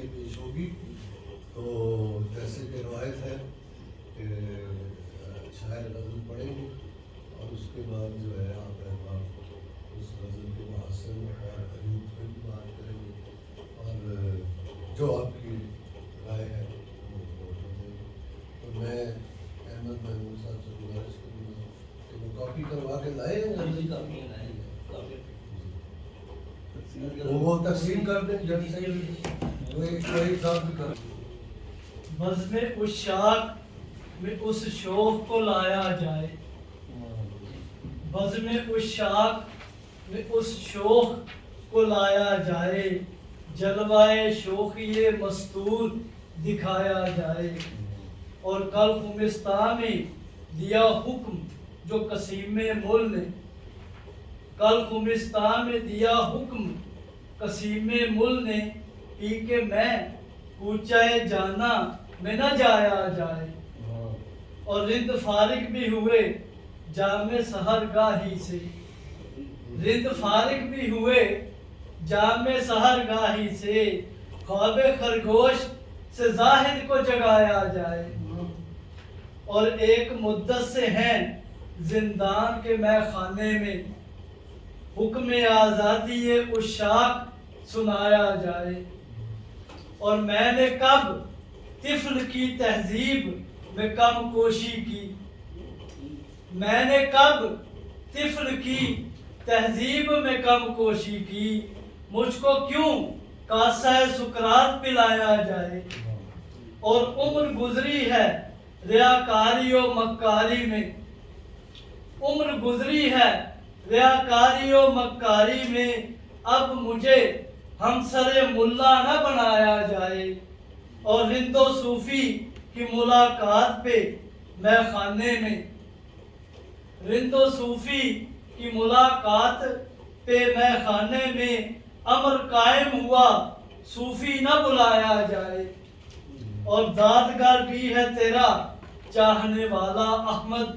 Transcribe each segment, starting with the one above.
یہ پیش ہوگی. تو جیسے کہ روایت ہے کہ شاعر غزل پڑھیں گے اور اس کے بعد جو ہے آپ احباب اس غزل کے محسن اور عیوب پہ بھی بات کریں گے اور جو آپ کی رائے ہے وہ ووٹ ہو جائے گی. تو میں احمد محمود صاحب سے گزارش کروں گا کہ وہ کاپی کروا کے لائے وہ تقسیم کر دیں جلد سے جلد وہ ایک ساتھ بھی کر. بزم عشاق میں اس شوق کو لایا جائے, بزم عشاق میں اس شوق کو لایا جائے, جلوائے شوخی مستور دکھایا جائے. اور کل خمستان میں دیا حکم جو قسیم مل نے, کل خمستان میں دیا حکم قسیم مل نے, پی کے میں کوچائے جانا میں نہ جایا جائے. اور رند فارغ بھی ہوئے جام سحر گاہی سے, رند فارغ بھی ہوئے جام سحر گاہی سے, خواب خرگوش سے زاہد کو جگایا جائے. اور ایک مدت سے ہیں زندان کے میں خانے میں, حکم آزادی عشاق سنایا جائے. اور میں نے کب طفل کی تہذیب میں کم کوشی کی, میں نے کب طفل کی تہذیب میں کم کوشی کی, مجھ کو کیوں کاسہ سکرات پلایا جائے. اور عمر گزری ہے ریاکاری و مکاری میں, عمر گزری ہے ریاکاری و مکاری میں, اب مجھے ہمسر ملا نہ بنایا جائے. اور رند و صوفی کی ملاقات پہ میں خانے میں, رند و صوفی کی ملاقات پہ میں خانے میں, امر قائم ہوا صوفی نہ بلایا جائے. اور دادگر بھی ہے تیرا چاہنے والا احمد,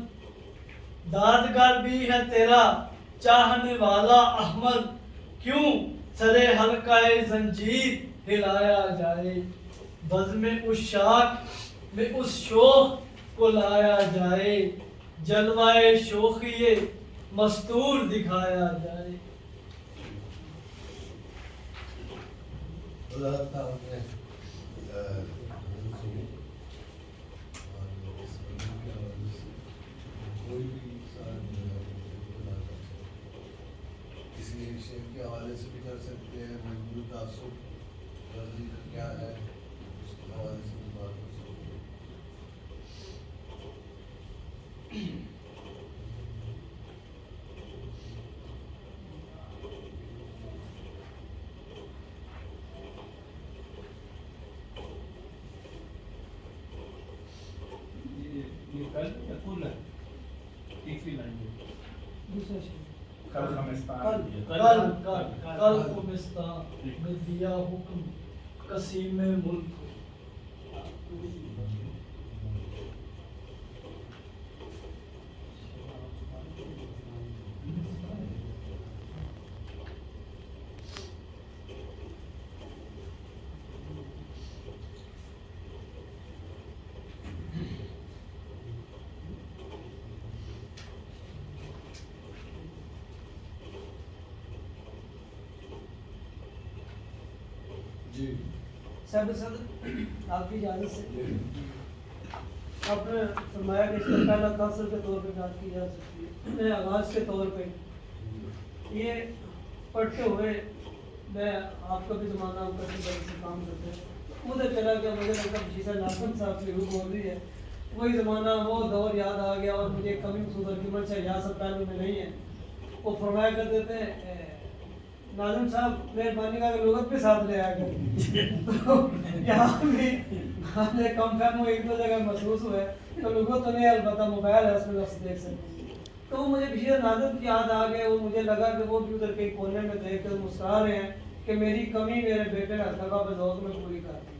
دادگر بھی ہے تیرا چاہنے والا احمد, کیوں سرے حلقہ زنجیر ہلایا جائے. بزم عشاق میں اس شوق کو لایا جائے, جلوائے شوخی مستور دکھایا جائے. اللہ تعالیٰ نے کوئی بھی کسی ایک شعر کے حوالے سے بھی کر سکتے ہیں, مجبور تعصب غزل کا کیا ہے اس کے حوالے سے بھی بات کر سکتے ہیں. کل خمستان میں دیا حکم قسیم ملک. جی صاحب صدر آپ کی اجازت سے آپ نے فرمایا کہ اس کا پہلا تاثر کے طور پہ بات کی جا سکتی ہے. میں آغاز کے طور پہ یہ پڑھتے ہوئے میں آپ کا بھی زمانہ کرنے سے کام کرتے ہیں, مجھے چلا گیا مجھے لگتا جیسا ناصر صاحب کی روح بول رہی ہے, وہی زمانہ وہ دور یاد آ گیا. اور مجھے کمی صدر کی منشا یہاں سب پہلو میں نہیں ہے. وہ فرمایا کرتے تھے ناظم صاحب مہربانی کا لغت بھی ساتھ لے آیا کر. تو یہاں بھی ہم نے کم فہم ہو ایک دو جگہ محسوس ہوئے, تو لغت تو نہیں البتہ موبائل ہے اس میں لفظ دیکھ سکتے. تو وہ مجھے بشیر ناظم کی یاد آ گئے. وہ مجھے لگا کہ وہ بھی ادھر کے کونے میں دیکھ کر مسکرا رہے ہیں کہ میری کمی میرے بیٹے نے ہرتقا پہ ذوق میں پوری کر دی.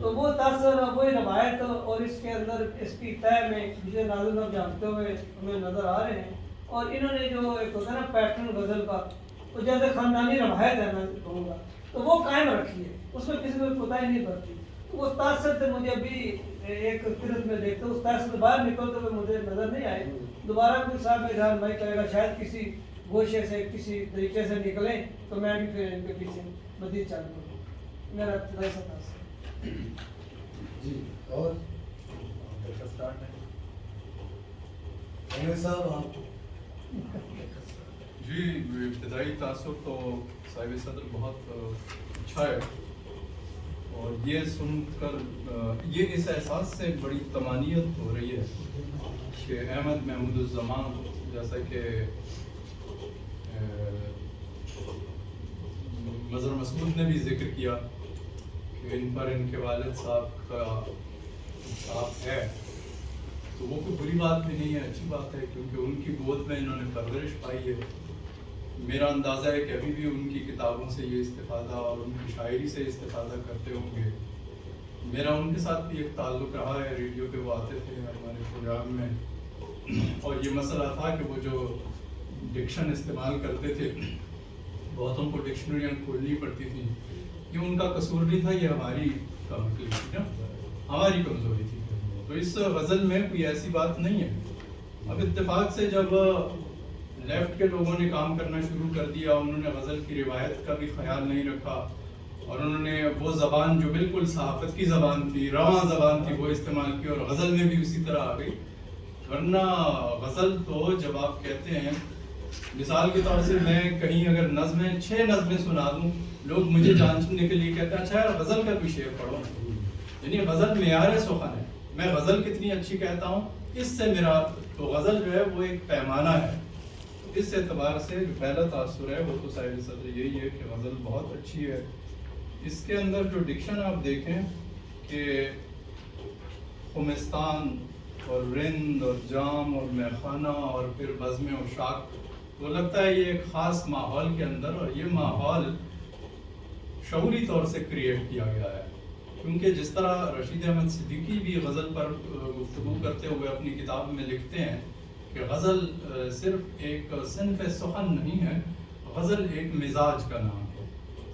تو وہ تاثر وہی روایت اور اس کے اندر اس کی طے میں بشیر ناظم صاحب جانتے ہوئے ہمیں نظر آ رہے ہیں. اور انہوں نے جو ایک ہوتا ہے نا پیٹرن غزل کا, تو جیسے خاندانی روایت ہے میں کہوں گا, تو وہ قائم رکھی ہے. اس میں کسی کو کوتاہی نہیں برتی. تو اس تاثر سے مجھے ابھی ایک قرت میں دیکھتا ہوں، اس تاثر سے باہر نکلتے ہوئے مجھے نظر نہیں آئے. دوبارہ کوئی صاحب میرا رہنمائی کرے گا، شاید کسی گوشے سے کسی طریقے سے نکلیں تو میں بھی پھر ان کے پیچھے مزید چالو کروں. میرا ابتدائی سا تاثر. جی اور صاحب آپ جی ابتدائی تاثر تو صاحب صدر بہت اچھا ہے، اور یہ سن کر یہ اس احساس سے بڑی طمانینت ہو رہی ہے کہ احمد محمود الزمان، جیسا کہ مظہر مسعود نے بھی ذکر کیا کہ ان پر ان کے والد صاحب کا انصاف ہے، تو وہ کوئی بری بات بھی نہیں ہے، اچھی بات ہے، کیونکہ ان کی گود میں انہوں نے پرورش پائی ہے. میرا اندازہ ہے کہ ابھی بھی ان کی کتابوں سے یہ استفادہ اور ان کی شاعری سے استفادہ کرتے ہوں گے. میرا ان کے ساتھ بھی ایک تعلق رہا ہے، ریڈیو پہ وہ آتے تھے ہمارے پروگرام میں، اور یہ مسئلہ تھا کہ وہ جو ڈکشن استعمال کرتے تھے بہتوں کو ڈکشنریاں کھولنی پڑتی تھیں. یہ ان کا قصور نہیں تھا، یہ ہماری کمزوری تھی نا، ہماری کمزوری تھی. تو اس غزل میں کوئی ایسی بات نہیں ہے. اب اتفاق سے جب لیفٹ کے لوگوں نے کام کرنا شروع کر دیا، انہوں نے غزل کی روایت کا بھی خیال نہیں رکھا، اور انہوں نے وہ زبان جو بالکل صحافت کی زبان تھی، رواں زبان تھی، وہ استعمال کی، اور غزل میں بھی اسی طرح آ گئی. ورنہ غزل تو جب آپ کہتے ہیں، مثال کے طور سے میں کہیں اگر نظمیں 6 نظمیں سنا دوں، لوگ مجھے جانچنے کے لیے کہتے ہیں اچھا یار غزل کا کوئی شعر پڑھو. یعنی غزل معیار سخن ہے، میں غزل کتنی اچھی کہتا ہوں، اس سے میرا تو غزل جو ہے وہ ایک پیمانہ ہے. اس اعتبار سے جو پہلا تاثر ہے وہ تو صاحب صدر یہی ہے کہ غزل بہت اچھی ہے. اس کے اندر جو ڈکشن آپ دیکھیں کہ خمستان اور رند اور جام اور میخانہ اور پھر بزم و شاک، تو لگتا ہے یہ ایک خاص ماحول کے اندر، اور یہ ماحول شعوری طور سے کریٹ کیا گیا ہے. کیونکہ جس طرح رشید احمد صدیقی بھی غزل پر گفتگو کرتے ہوئے اپنی کتاب میں لکھتے ہیں کہ غزل صرف ایک صنف سخن نہیں ہے، غزل ایک مزاج کا نام ہے.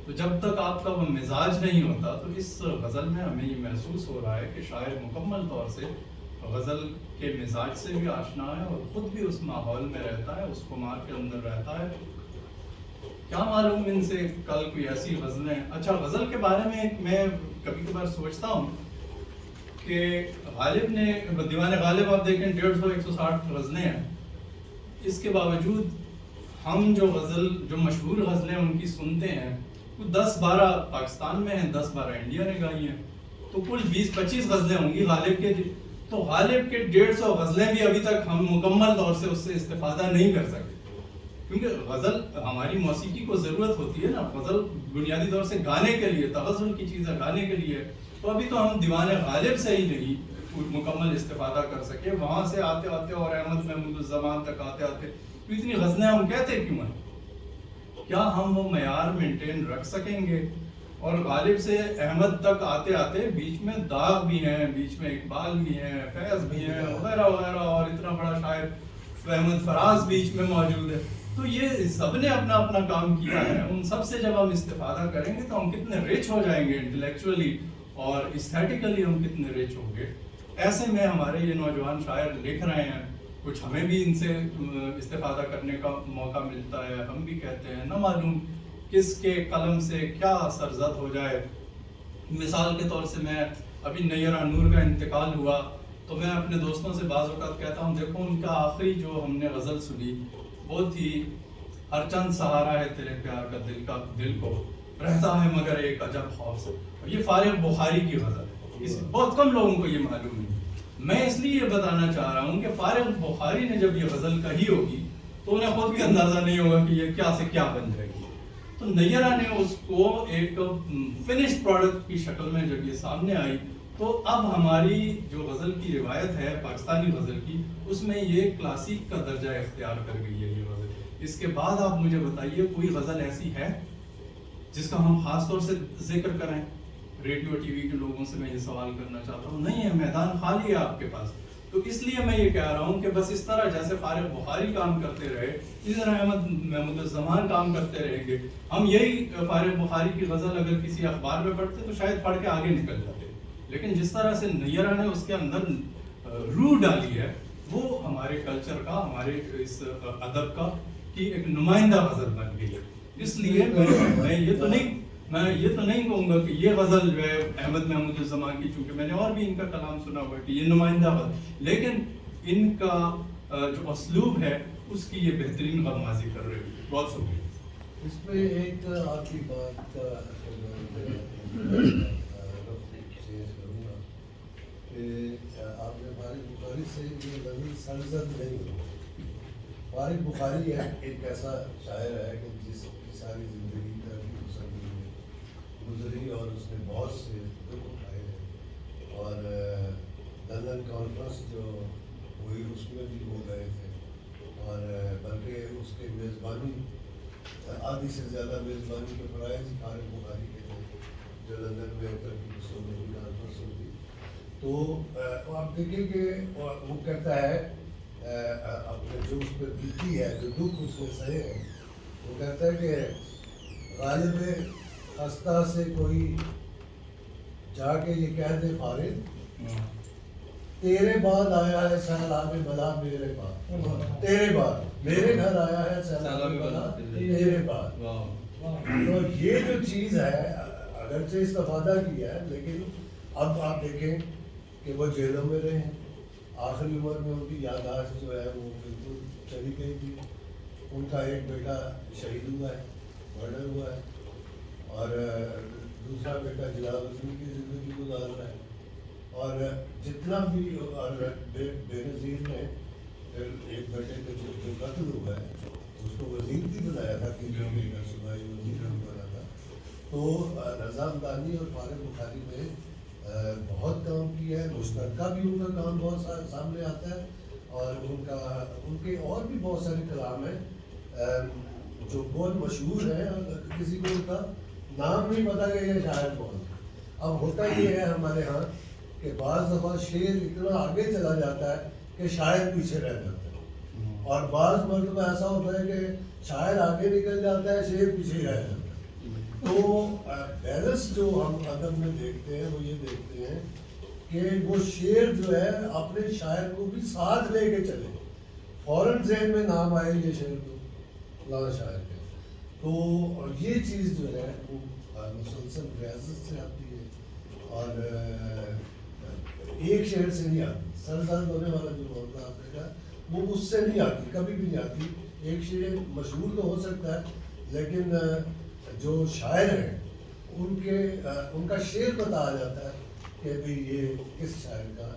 تو جب تک آپ کا وہ مزاج نہیں ہوتا تو اس غزل میں ہمیں یہ محسوس ہو رہا ہے کہ شاعر مکمل طور سے غزل کے مزاج سے بھی آشنا ہے، اور خود بھی اس ماحول میں رہتا ہے، اس خمار کے اندر رہتا ہے. کیا معلوم ان سے کل کوئی ایسی غزلیں. اچھا غزل کے بارے میں میں کبھی کبھار سوچتا ہوں کہ غالب نے دیوان غالب آپ دیکھیں 150-160 غزلیں ہیں، اس کے باوجود ہم جو غزل جو مشہور غزلیں ان کی سنتے ہیں وہ 10-12 پاکستان میں ہیں، 10-12 انڈیا نے گائی ہیں، تو کل 20-25 غزلیں ہوں گی غالب کے. تو غالب کے 150 غزلیں بھی ابھی تک ہم مکمل طور سے اس سے استفادہ نہیں کر سکتے، کیونکہ غزل ہماری موسیقی کو ضرورت ہوتی ہے نا. غزل بنیادی طور سے گانے کے لیے، تغزل کی چیز ہے گانے کے لیے، تو ابھی تو ہم دیوان غالب سے ہی نہیں مکمل استفادہ کر سکے. وہاں سے آتے آتے اور احمد محمود الزمان تک آتے آتے تو اتنی غزلیں ہم کہتے کیوں ہیں؟ کیا ہم وہ معیار مینٹین رکھ سکیں گے؟ اور غالب سے احمد تک آتے آتے بیچ میں داغ بھی ہیں، بیچ میں اقبال بھی ہیں، فیض بھی ہیں وغیرہ وغیرہ، اور اتنا بڑا شاعر احمد فراز بیچ میں موجود ہے. تو یہ سب نے اپنا اپنا کام کیا ہے. ان سب سے جب ہم استفادہ کریں گے تو ہم کتنے رچ ہو جائیں گے انٹلیکچولی، اور استھیٹیکلی ہم کتنے رچ ہوں گے. ایسے میں ہمارے یہ نوجوان شاعر لکھ رہے ہیں، کچھ ہمیں بھی ان سے استفادہ کرنے کا موقع ملتا ہے. ہم بھی کہتے ہیں نہ معلوم کس کے قلم سے کیا سرزد ہو جائے. مثال کے طور سے میں ابھی نیرہ نور کا انتقال ہوا تو میں اپنے دوستوں سے بعض اوقات کہتا ہوں دیکھو ان کا آخری جو ہم نے غزل سنی وہ تھی ہر چند سہارا ہے تیرے پیار کا دل کو رہتا ہے مگر ایک عجب خوف سے. یہ فارغ بخاری کی غزل ہے، بہت کم لوگوں کو یہ معلوم نہیں. میں اس لیے یہ بتانا چاہ رہا ہوں کہ فارغ بخاری نے جب یہ غزل کہی ہوگی تو انہیں خود بھی اندازہ نہیں ہوگا کہ یہ کیا سے کیا بن جائے گی. تو نیرہ نے اس کو ایک فنشڈ پروڈکٹ کی شکل میں جب یہ سامنے آئی تو اب ہماری جو غزل کی روایت ہے پاکستانی غزل کی، اس میں یہ کلاسیک کا درجہ اختیار کر گئی ہے یہ غزل. اس کے بعد آپ مجھے بتائیے کوئی غزل ایسی ہے جس کا ہم خاص طور سے ذکر کریں؟ ریڈیو ٹی وی کے لوگوں سے میں یہ سوال کرنا چاہتا ہوں. نہیں ہے، میدان خالی ہے آپ کے پاس. تو اس لیے میں یہ کہہ رہا ہوں کہ بس اس طرح جیسے فارغ بخاری کام کرتے رہے اسی طرح احمد محمود الزمان کام کرتے رہیں گے. ہم یہی فارغ بخاری کی غزل اگر کسی اخبار میں پڑھتے تو شاید پڑھ کے آگے نکل جاتے, لیکن جس طرح سے نیرہ نے اس کے اندر روح ڈالی ہے وہ ہمارے کلچر کا, ہمارے اس ادب کا کی ایک نمائندہ غزل بن گئی ہے. اس لیے میں یہ تو نہیں کہوں گا کہ یہ غزل جو ہے احمد محمود الزمان کی, چونکہ میں نے اور بھی ان کا کلام سنا ہوا ہے کہ یہ نمائندہ غزل, لیکن ان کا جو اسلوب ہے اس کی یہ بہترین غمازی کر رہے ہیں. بہت شکریہ. اس میں ایک آپ کی بات کا چینج کروں گا کہ آپ نے فارغ بخاری سے یہ غزل سرزد نہیں ہوئی. فارغ بخاری ایک ایسا شاعر ہے کہ جس کی ساری زندگی گزری اور اس نے بہت سے دکھ اٹھائے ہیں, اور لندن کانفرنس جو ہوئی اس میں بھی وہ گئے تھے, اور بلکہ اس کے میزبانی آدھی سے زیادہ میزبانی کے فرائض فارغ بخاری کے تھے جو لندن میں ترقی کانفرنس ہوئی. تو آپ دیکھیں کہ وہ کہتا ہے اپنے جو اس پہ بیتی ہے, جو دکھ اس نے سہے ہیں, وہ کہتا ہے کہ غالب خستہ سے کوئی جا کے یہ کہہ دے فارغ تیرے بعد آیا ہے سیلاب بلا میرے بعد, تیرے بعد میرے گھر آیا ہے سیلاب بلا تیرے بعد. تو یہ جو چیز ہے اگرچہ استفادہ کیا ہے, لیکن اب آپ دیکھیں کہ وہ جیلوں میں رہے ہیں, آخری عمر میں ان کی یادداشت جو ہے وہ بالکل چلی گئی تھی. ان کا ایک بیٹا شہید ہوا ہے, مرڈر ہوا ہے, اور دوسرا بیٹا جلال وطنی کی زندگی گزار رہا ہے, اور جتنا بھی اور بے نظیر نے ایک بیٹے کا جو قتل ہوا ہے اس کو وزیر بھی بنایا تھا کہ صوبائی وزیر بھی بنا تھا. تو رضا ہمدانی اور فارغ بخاری نے بہت کام کیا ہے, مشترکہ بھی ان کا کام بہت سامنے آتا ہے, اور ان کے اور بھی بہت سارے کلام ہیں جو بہت مشہور ہیں, کسی کو ان کا نام نہیں پتا کہ یہ شاعر کون ہے. اب ہوتا یہ ہے ہمارے ہاں کہ بعض دفعہ شعر اتنا آگے چلا جاتا ہے کہ شاعر پیچھے رہ جاتا ہے, اور بعض مرتبہ ایسا ہوتا ہے کہ شاعر آگے نکل جاتا ہے, شعر پیچھے رہ جاتا ہے. تو بیلنس جو ہم ادب میں دیکھتے ہیں وہ یہ دیکھتے ہیں کہ وہ شعر جو ہے اپنے شاعر کو بھی ساتھ لے کے چلے, فوراً ذہن میں نام آئے یہ شعر تو فلاں شاعر کے. تو یہ چیز جو ہے وہ مسلسل ریاضت سے آتی ہے, اور ایک شعر سے نہیں آتی. سرزد ہونے والا جو معاملہ آپ نے کہا وہ اس سے نہیں آتی, کبھی بھی نہیں آتی. ایک شعر مشہور تو ہو سکتا ہے, لیکن جو شاعر ہیں ان کا شعر بتایا جاتا ہے کہ بھی یہ کس شاعر کا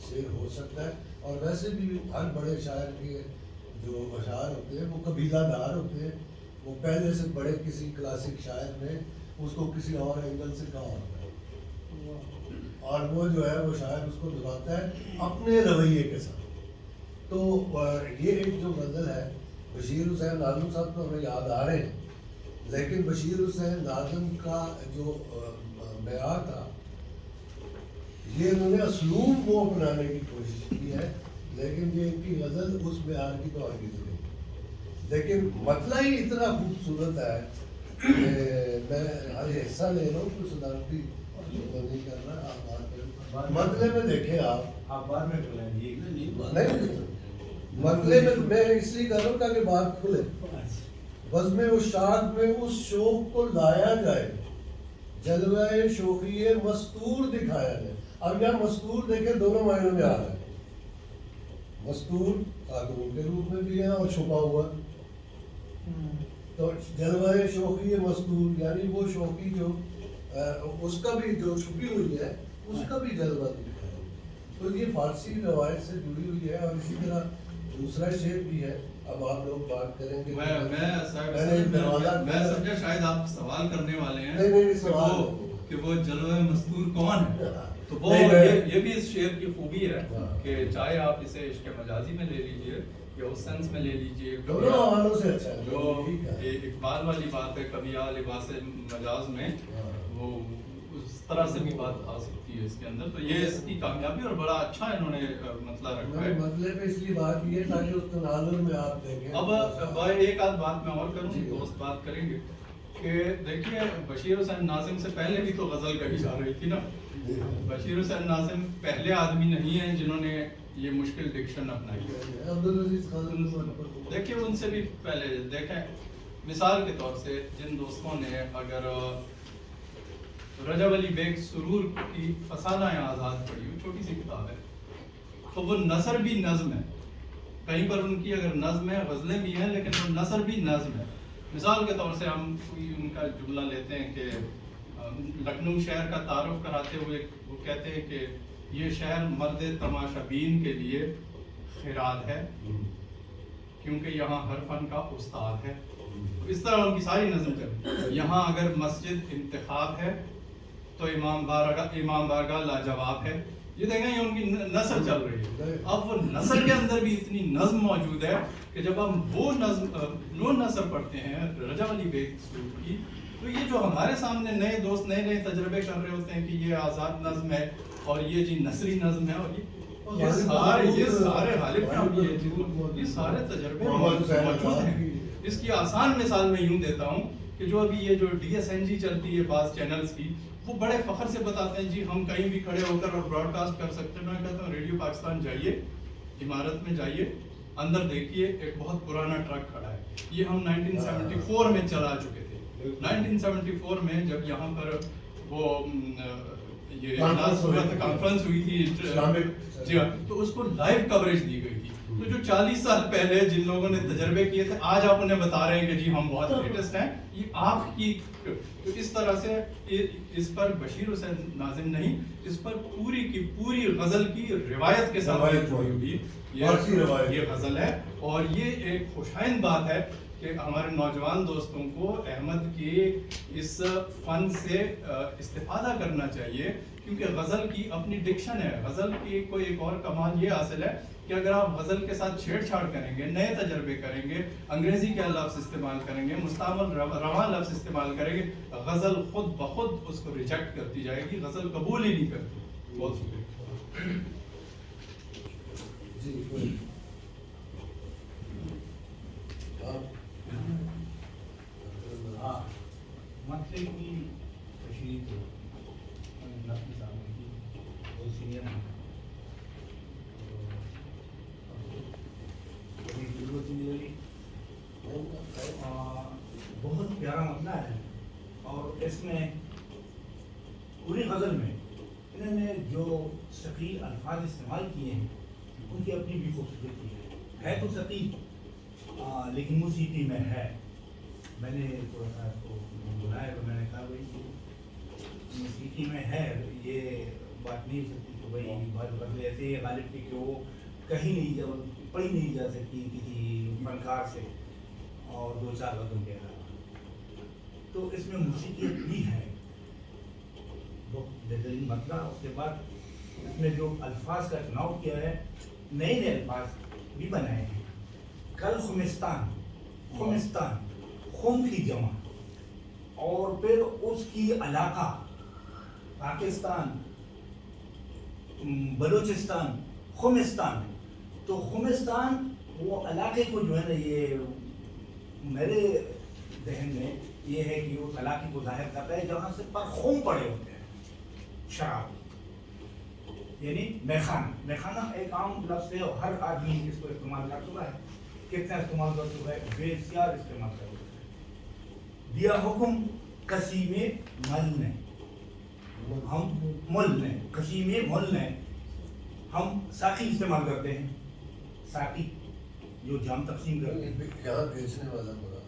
شعر ہو سکتا ہے. اور ویسے بھی ہر بڑے شاعر کے جو اشعار ہوتے ہیں وہ قبیلہ دار ہوتے ہیں, وہ پہلے سے بڑے کسی کلاسک شاعر نے اس کو کسی اور اینگل سے کہا ہوتا ہے, اور وہ جو ہے وہ شاعر اس کو دہراتا ہے اپنے رویے کے ساتھ. تو یہ ایک جو غزل ہے بشیر حسین ناظم صاحب تو ہمیں یاد آ رہے ہیں, لیکن بشیر حسین ناظم کا جو معیار تھا یہ انہوں نے اسلوب وہ اپنانے کی کوشش کی ہے, لیکن یہ ان کی غزل اس معیار کی تو آگے سے نہیں. لیکن مطلع ہی اتنا خوبصورت ہے کہ میں ہر حصہ لے رہا ہوں, کوئی صدارتی نہیں کر رہا. آپ بات کریں مطلع میں دیکھیں, آپ بعد میں بلائیں گے نہیں مطلع میں اس لیے کر رہا ہوں تاکہ بات کھلے. بزم اشاق میں اس شوق کو لایا جائے, جلوہ شوخی مستور دکھایا جائے. اب یہاں مستور دیکھیں دونوں معنوں میں آ رہا ہے, مستور خاتون کے روپ میں بھی ہے اور چھپا ہوا. تو جلوہ شوخی مستور یعنی وہ شوخی جو اس کا بھی جو چھپی ہوئی ہے اس کا بھی جلوہ دکھایا ہے. تو یہ فارسی روایت سے جڑی ہوئی ہے. اور اسی طرح دوسرا شعر بھی ہے, اب آپ لوگ بات کریں گے. میں سمجھا شاید آپ سوال کرنے والے ہیں کہ وہ جلوہ مستور کون ہے. تو وہ یہ بھی اس شعر کی خوبی ہے کہ چاہے آپ اسے عشق مجازی میں لے لیجئے یا اس سینس میں لے لیجئے, جو اقبال والی بات ہے کبھی لباس مجاز میں, وہ اس طرح سے بھی بات آ سکتی ہے اس کے اندر. تو یہ اس کی کامیابی اور بڑا اچھا انہوں نے مسئلہ رکھا ہے. مطلب اس لیے بات یہ تاکہ اس تناظر میں آپ دیکھیں. اب بھائی ایک آدھ بات میں اور کروں, دوست بات کریں گے کہ دیکھیے بشیر حسین ناظم سے پہلے بھی تو غزل کہی جا رہی تھی نا. بشیر حسین ناظم پہلے آدمی نہیں ہیں جنہوں نے یہ مشکل ڈکشن اپنائی ہے. عبدالعزیز خان دیکھیے ان سے بھی پہلے دیکھیں, مثال کے طور سے جن دوستوں نے اگر رجب علی بیگ سرور کی فسانہ آزاد پڑھی, وہ چھوٹی سی کتاب ہے, تو وہ نثر بھی نظم ہے. کہیں پر ان کی اگر نظم ہے, غزلیں بھی ہیں, لیکن وہ نثر بھی نظم ہے. مثال کے طور سے ہم کوئی ان کا جملہ لیتے ہیں کہ لکھنؤ شہر کا تعارف کراتے ہوئے وہ کہتے ہیں کہ یہ شہر مرد تماشا بین کے لیے خیرات ہے کیونکہ یہاں ہر فن کا استاد ہے. اس طرح ان کی ساری نظم چل. یہاں اگر مسجد انتخاب ہے تو امام بارگاہ لاجواب ہے. یہ دیکھیں یہ ان کی نثر چل رہی ہے. اب وہ نثر کے اندر بھی اتنی نظم موجود ہے کہ جب ہم وہ نثر پڑھتے ہیں رجب علی بیگ سرور کی, تو یہ جو ہمارے سامنے نئے دوست نئے تجربے کر رہے ہوتے ہیں کہ یہ آزاد نظم ہے اور یہ جی نثری نظم ہے, اور یہ سارے غالب یہ سارے تجربے موجود ہیں. اس کی آسان مثال میں یوں دیتا ہوں کہ جو ابھی یہ جو DSNG چلتی ہے بعض چینلز کی, وہ بڑے فخر سے بتاتے ہیں جی ہم کہیں بھی کھڑے ہو کر اور براڈ کاسٹ کر سکتے ہیں. میں کہتا ہوں ریڈیو پاکستان جائیے, عمارت میں جائیے, اندر دیکھیے ایک بہت پرانا ٹرک کھڑا ہے. یہ ہم 1974 میں چلا چکے تھے. 1974 میں جب یہاں پر وہ یہ کانفرنس ہوئی تھی جی ہاں, تو اس کو لائیو کوریج دی گئی تھی. تو جو 40 سال پہلے جن لوگوں نے تجربے کیے تھے, آج آپ انہیں بتا رہے ہیں کہ جی ہم بہت لیٹسٹ ہیں, یہ آپ کی. تو اس طرح سے اس پر بشیر حسین ناظم نہیں, اس پر پوری کی پوری غزل کی روایت کے ساتھ یہ غزل ہے. اور یہ ایک خوشائند بات ہے کہ ہمارے نوجوان دوستوں کو احمد کے اس فن سے استفادہ کرنا چاہیے, کیونکہ غزل کی اپنی ڈکشن ہے. غزل کی کوئی ایک اور کمال یہ حاصل ہے کہ اگر آپ غزل کے ساتھ چھیڑ چھاڑ کریں گے, نئے تجربے کریں گے, انگریزی کے لفظ استعمال کریں گے, مستعمل رواں لفظ استعمال کریں گے, غزل خود بخود اس کو ریجیکٹ کرتی جائے گی, غزل قبول ہی نہیں کرتی. بہت شکریہ. جی مسئلے کی تشریح تو نقل صاحب کی بہت سینئر ہیں, ضرورت نہیں لگی. بہت پیارا مسئلہ ہے, اور اس میں پوری غزل میں انہوں نے جو ثقیل الفاظ استعمال کیے ہیں ان کی اپنی بھی خوبصورتی ہے. تو ثقیل لیکن موسیقی میں ہے. میں نے تھوڑا سا اس کو بلایا تو میں نے کہا بھائی موسیقی میں ہے, یہ بات نہیں ہو سکتی کہ بھائی بات بدلے ایسے غالب کی کہ وہ کہیں نہیں پڑھی نہیں جا سکتی کسی فنکار سے اور دو چار غزل کے علاوہ. تو اس میں موسیقی بھی ہے, بہت بہترین مسئلہ. اس کے بعد اس میں جو الفاظ کا چناؤ کیا ہے, نئے الفاظ بھی بنائے ہیں. کل خمستان خم کی جمع, اور پھر اس کی علاقہ پاکستان, بلوچستان, خمستان. تو خمستان وہ علاقے کو جو ہے نا, یہ میرے ذہن میں یہ ہے کہ اس علاقے کو ظاہر کرتا ہے جہاں سے پر خم پڑے ہوتے ہیں. شراب یعنی میخانہ ایک عام لفظ ہے اور ہر آدمی اس کو استعمال کر چکا ہے. کتنا استعمال کر چکا ہے, بسیار استعمال کر چکا ہے. دیا حکم قسیم مل نے, ہم مل نے, قسیم مل نے, ہم ساقی استعمال کرتے ہیں. ساقی جو جام تقسیم کرتے ہیں, یہاں بیچنے والا بڑا,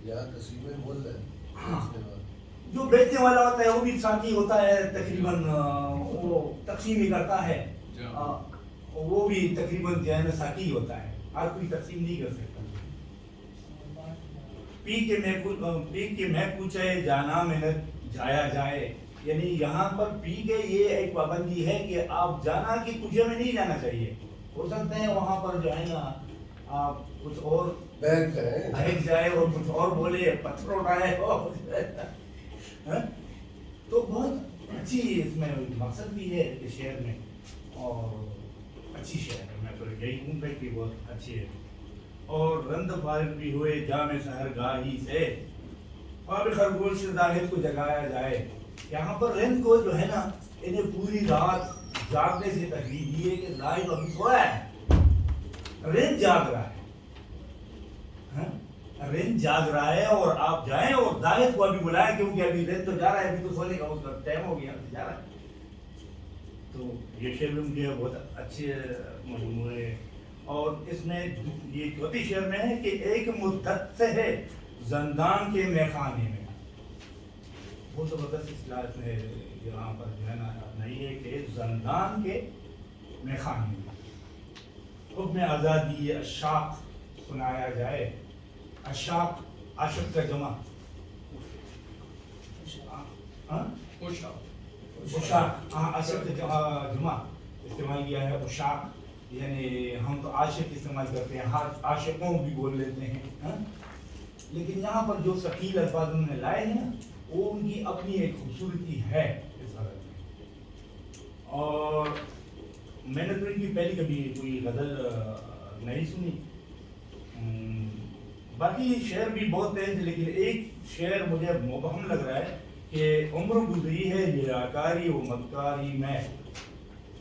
یہاں قسیم مل ہے, جو بیچنے والا ہوتا ہے وہ بھی ساقی ہوتا ہے تقریباً, وہ تقسیم ہی کرتا ہے, وہ بھی تقریباً جو ہے نا ساقی ہوتا ہے. ہر کوئی تقسیم نہیں کر سکتا. پی کے میں پوچھے جانا محنت جایا جائے, یعنی یہااں پر پی کے یہ ایک پابندی ہے کہ آپ جانا کی کوچے میں نہیں جانا چاہیے. ہو سکتے ہیں وہاں پر جو ہے نا آپ کچھ اور بہک جائے اور کچھ اور بولے, پتھر اٹھائے, تو بہت اچھی اس میں مقصد بھی ہے اس شعر میں، اور اچھی شعر ہے، میں تو یہی کہوں گا کہ بہت اچھی ہے. اور رند فارغ بھی ہوئے جام سحر گاہی سے، خواب خرگوش سے زاہد کو جگایا جائے. یہاں پر رند کو جو ہے نا انہیں پوری رات جاگنے سے تحریر دی ہے کہ زاہد ابھی سویا ہے، رند جاگ رہا ہے، رند جاگ رہا ہے، اور آپ جائیں اور زاہد کو ابھی بلائیں، کیونکہ ابھی رند تو جا رہا ہے، ابھی تو سونے کا اس کا ٹائم ہو گیا، جا رہا ہے. تو یہ شعر بھی مجھے بہت اچھے مجموعے. اور اس میں یہ چوتھی شعر میں ہے کہ ایک مدت سے ہے زندان کے میخانے میں. بہت زبردست اصطلاح اس نے یہاں پر جو ہے نا اپنائی ہے کہ زندان کے میخانے میں حکم آزادی اشاق سنایا جائے. اشاق عاشق کا جمع، اشاق عاشق کا جمع استعمال کیا ہے. اشاق یعنی ہم تو عاشق استعمال کرتے ہیں، عاشقوں بھی بول لیتے ہیں، لیکن یہاں پر جو ثقیل الفاظ انہوں نے لائے ہیں نا وہ ان کی اپنی ایک خوبصورتی ہے اس غزل میں. اور میں نے تو ان کی پہلی کبھی کوئی غزل نہیں سنی. باقی شعر بھی بہت تیز، لیکن ایک شعر مجھے مبہم لگ رہا ہے کہ عمر گزری ہے ریاکاری و مکاری میں،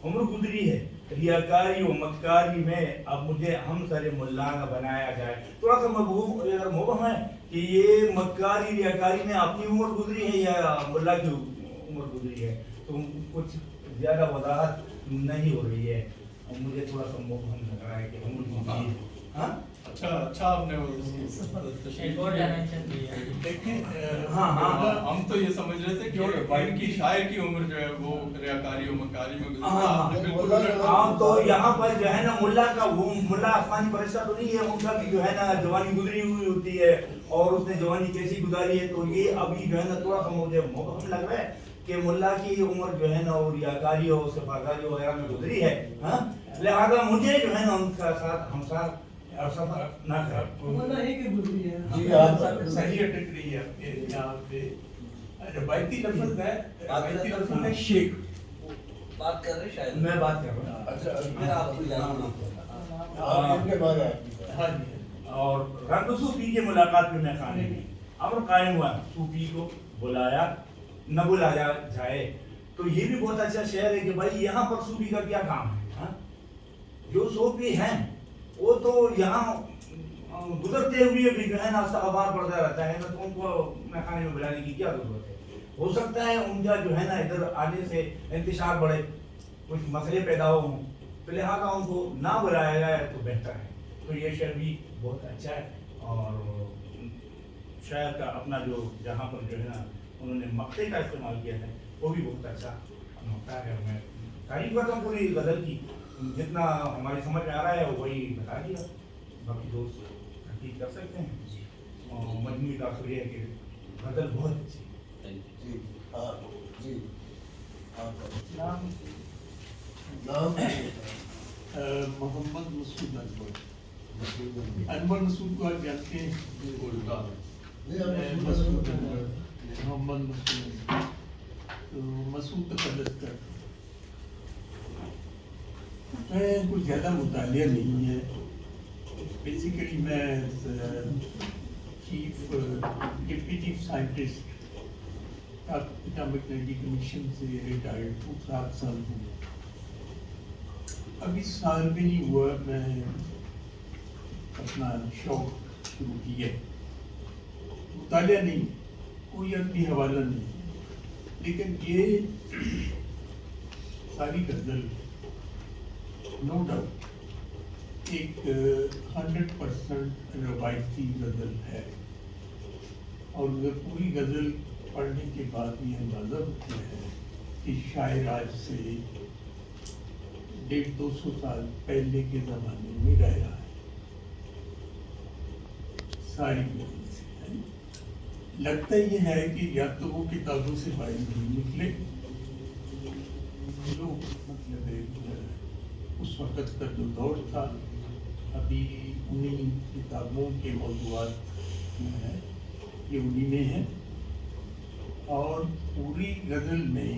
عمر گزری ہے ریاکاری و مکاری میں، اب مجھے ہم سر ملا نہ بنایا جائے. تھوڑا سا مبہم ہے کہ یہ مکاری ریاکاری میں اپنی عمر گزری ہے یا ملا کی عمر گزری ہے، تو کچھ زیادہ وضاحت نہیں ہو رہی ہے. مجھے تھوڑا سا مبہم لگ رہا ہے کہ عمر گزری ہے. ہاں اچھا آپ نے دیکھیں، ہم تو یہ سمجھ رہے تھے کہ ان کی شاعر کی عمر جو ہے وہ ریاکاری و مکاری میں گزری. ہاں تو یہاں پر جو ہے نا ملا کا وہ ملا آسمانی فرشتہ تو نہیں ہے، ان کا بھی جو ہے نا جوانی گزری ہوئی ہوتی ہے، اور اس نے جوانی کیسی گزاری ہے. تو یہ ابھی جو ہے نا تھوڑا سا مجھے مبہم لگ رہا ہے کہ ملا کی عمر جو ہے نا وہ ریاکاری اور صفاکاری وغیرہ میں گزری ہے. لہذا مجھے جو ہے نا ان کا ساتھ ہمسار اور سفر نہ کریں. ہی کی گزری ہے. جی آپ صحیح اٹک رہی ہے آپ کے یہاں پہ. روایتی لفظ ہے، روایتی لفظ ہے شیخ. بات کر رہے شاید میں بات کر رہا ہوں. اچھا پھر آپ کو جانا آپ ان کے بارے ہاں جی. اور رنگ صوفی کے ملاقات میں خانے میں امر قائم ہوا، صوفی کو بلایا نہ بلایا جائے. تو یہ بھی بہت اچھا شعر ہے کہ بھائی یہاں پر صوفی کا کیا کام ہے. جو صوفی ہیں وہ تو یہاں گزرتے ہوئے بھی جو ہے نا استغفار پڑھتا رہتا ہے، تو ان کو میخانے میں بلانے کی کیا ضرورت ہے. ہو سکتا ہے ان کا جو ہے نا ادھر آنے سے انتشار بڑھے، کچھ مسئلے پیدا ہوں، تو لہٰذا ان کو نہ بلایا جائے تو بہتر ہے. تو یہ شعر بھی بہت اچھا ہے. اور شاعر کا اپنا جو جہاں پر جو ہے نا انہوں نے مقطع کا استعمال کیا ہے وہ بھی بہت اچھا مقطع ہے. میں تعریف کرتا ہوں پوری غزل کی، جتنا ہماری سمجھ میں آ رہا ہے وہی بتا دیا، باقی دوست تحقیق کر سکتے ہیں. اور مجموعی تاثر یہ ہے کہ غزل بہت اچھی ہے. جی ہاں جی آپ نام نام محمد مسعود انور. انور مسعود کو آپ جانتے ہیں؟ مسعود انور، محمد مسعود. تو مسعود تقلد کر میں کچھ زیادہ مطالعہ نہیں ہے. بیسیکلی میں chief deputy chief scientist atomic energy commission سے ریٹائرڈ ہوں، 7 سال ہوں. ابھی سال بھی نہیں ہوا میں اپنا شوق شروع کیا. مطالعہ نہیں، کوئی اپنی حوالہ نہیں، لیکن یہ ساری غزل نو ڈاؤٹ ایک 100% روایتی غزل ہے. اور پوری غزل پڑھنے کے بعد یہ اندازہ ہوتا ہے کہ شاعر آج سے 150-200 سال پہلے کے زمانے میں رہ رہا ہے. ساری غزل سے لگتا یہ ہے کہ یا تو وہ کتابوں سے باہر نہیں نکلے، لوگ مطلب اس وقت کا جو دور تھا ابھی انہیں کتابوں کے موضوعات جو ہیں یہ انہیں میں ہیں. اور پوری غزل میں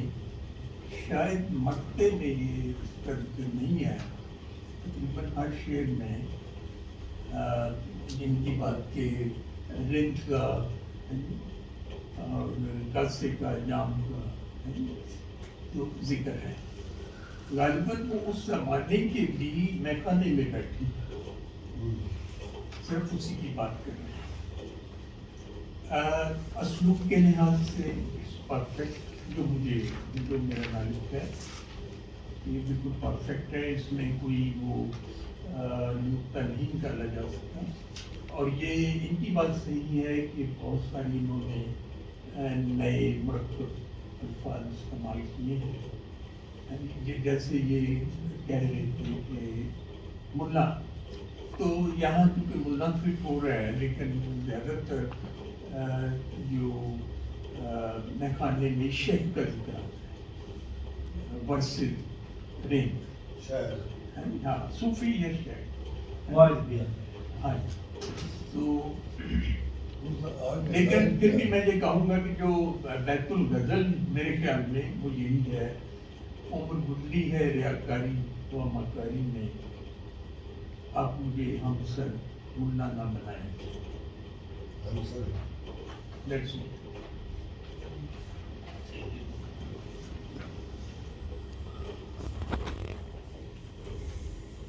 شاید مقطع میں یہ اس طرح سے نہیں ہے، تقریباً ہر شعر میں جن کی بات کے رنج کا اور کاسے کا جام کا جو ذکر ہے، غالباً وہ اس زمانے کے بھی میخانے میں بیٹھی صرف اسی کی بات کر رہے ہیں۔ اسلوب کے لحاظ سے پرفیکٹ جو میرا نالج ہے یہ بالکل پرفیکٹ ہے، اس میں کوئی وہ نقطہ نہیں نکالا جا سکتا، اور یہ ان کی بات صحیح ہے کہ بہت ساری انہوں نے نئے مرکب الفاظ استعمال کیے ہیں، جیسے یہ کہہ رہے تھے کہ ملا، تو یہاں کیونکہ ملا فٹ ہو رہا ہے، لیکن زیادہ تر جو میخانے میں شیخ کا ذکر آتا ہے ورث رینگ، شاید ہاں صوفی یا شیخ واحد بھی ہے۔ ہاں، تو لیکن پھر بھی میں یہ کہوں گا کہ جو بیت الغزل میرے خیال میں وہ یہی ہے، عمر گزری ہے ریاکاری و مکاری میں، آپ مجھے ہم سر ملا نہ بنائیں۔ ہم سر That's it.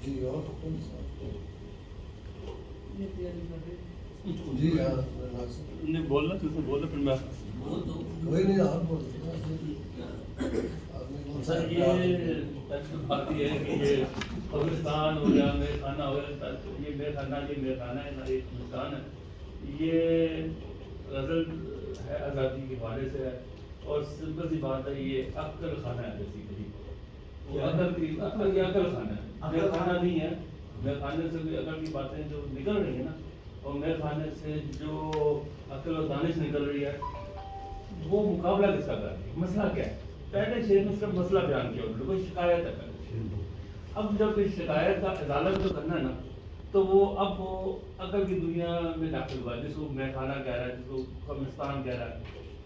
جی اور کون سا؟ یہ تیاری کر رہے ہیں۔ جی ہاں ناصر، نہیں بولنا تو بولنا پھر میں وہ تو کوئی نہیں آپ بول آپ نے کون سا سر یہ بات یہ ہے کہ یہ قبرستان ہو گیا، میرے خانہ ہو گیا، یہ میرے خانہ ہے، ساری ہندوستان ہے، یہ غزل ہے آزادی کے حوالے سے ہے، اور سمپل سی بات ہے یہ عقل خانہ ہے بیسیکلی، وہ عقل کی یہ عقل خانہ ہے، میرے خانہ نہیں ہے، میرے خانے سے کوئی عقل کی باتیں جو نکل رہی ہیں نا، اور میرے خانے سے جو عقل و دانش نکل رہی ہے وہ مقابلہ کس کا کر رہی ہے، مسئلہ کیا ہے؟ پہلے شعر میں صرف مسئلہ بیان کیا انہوں نے، کوئی شکایت ہے، اب جب کوئی شکایت کا ازالہ جو کرنا ہے نا، تو وہ اب وہ عقل کی دنیا میں داخل ہوا ہے، جس کو میں خانہ کہہ رہا ہے، جس کو قبرستان کہہ رہا ہے،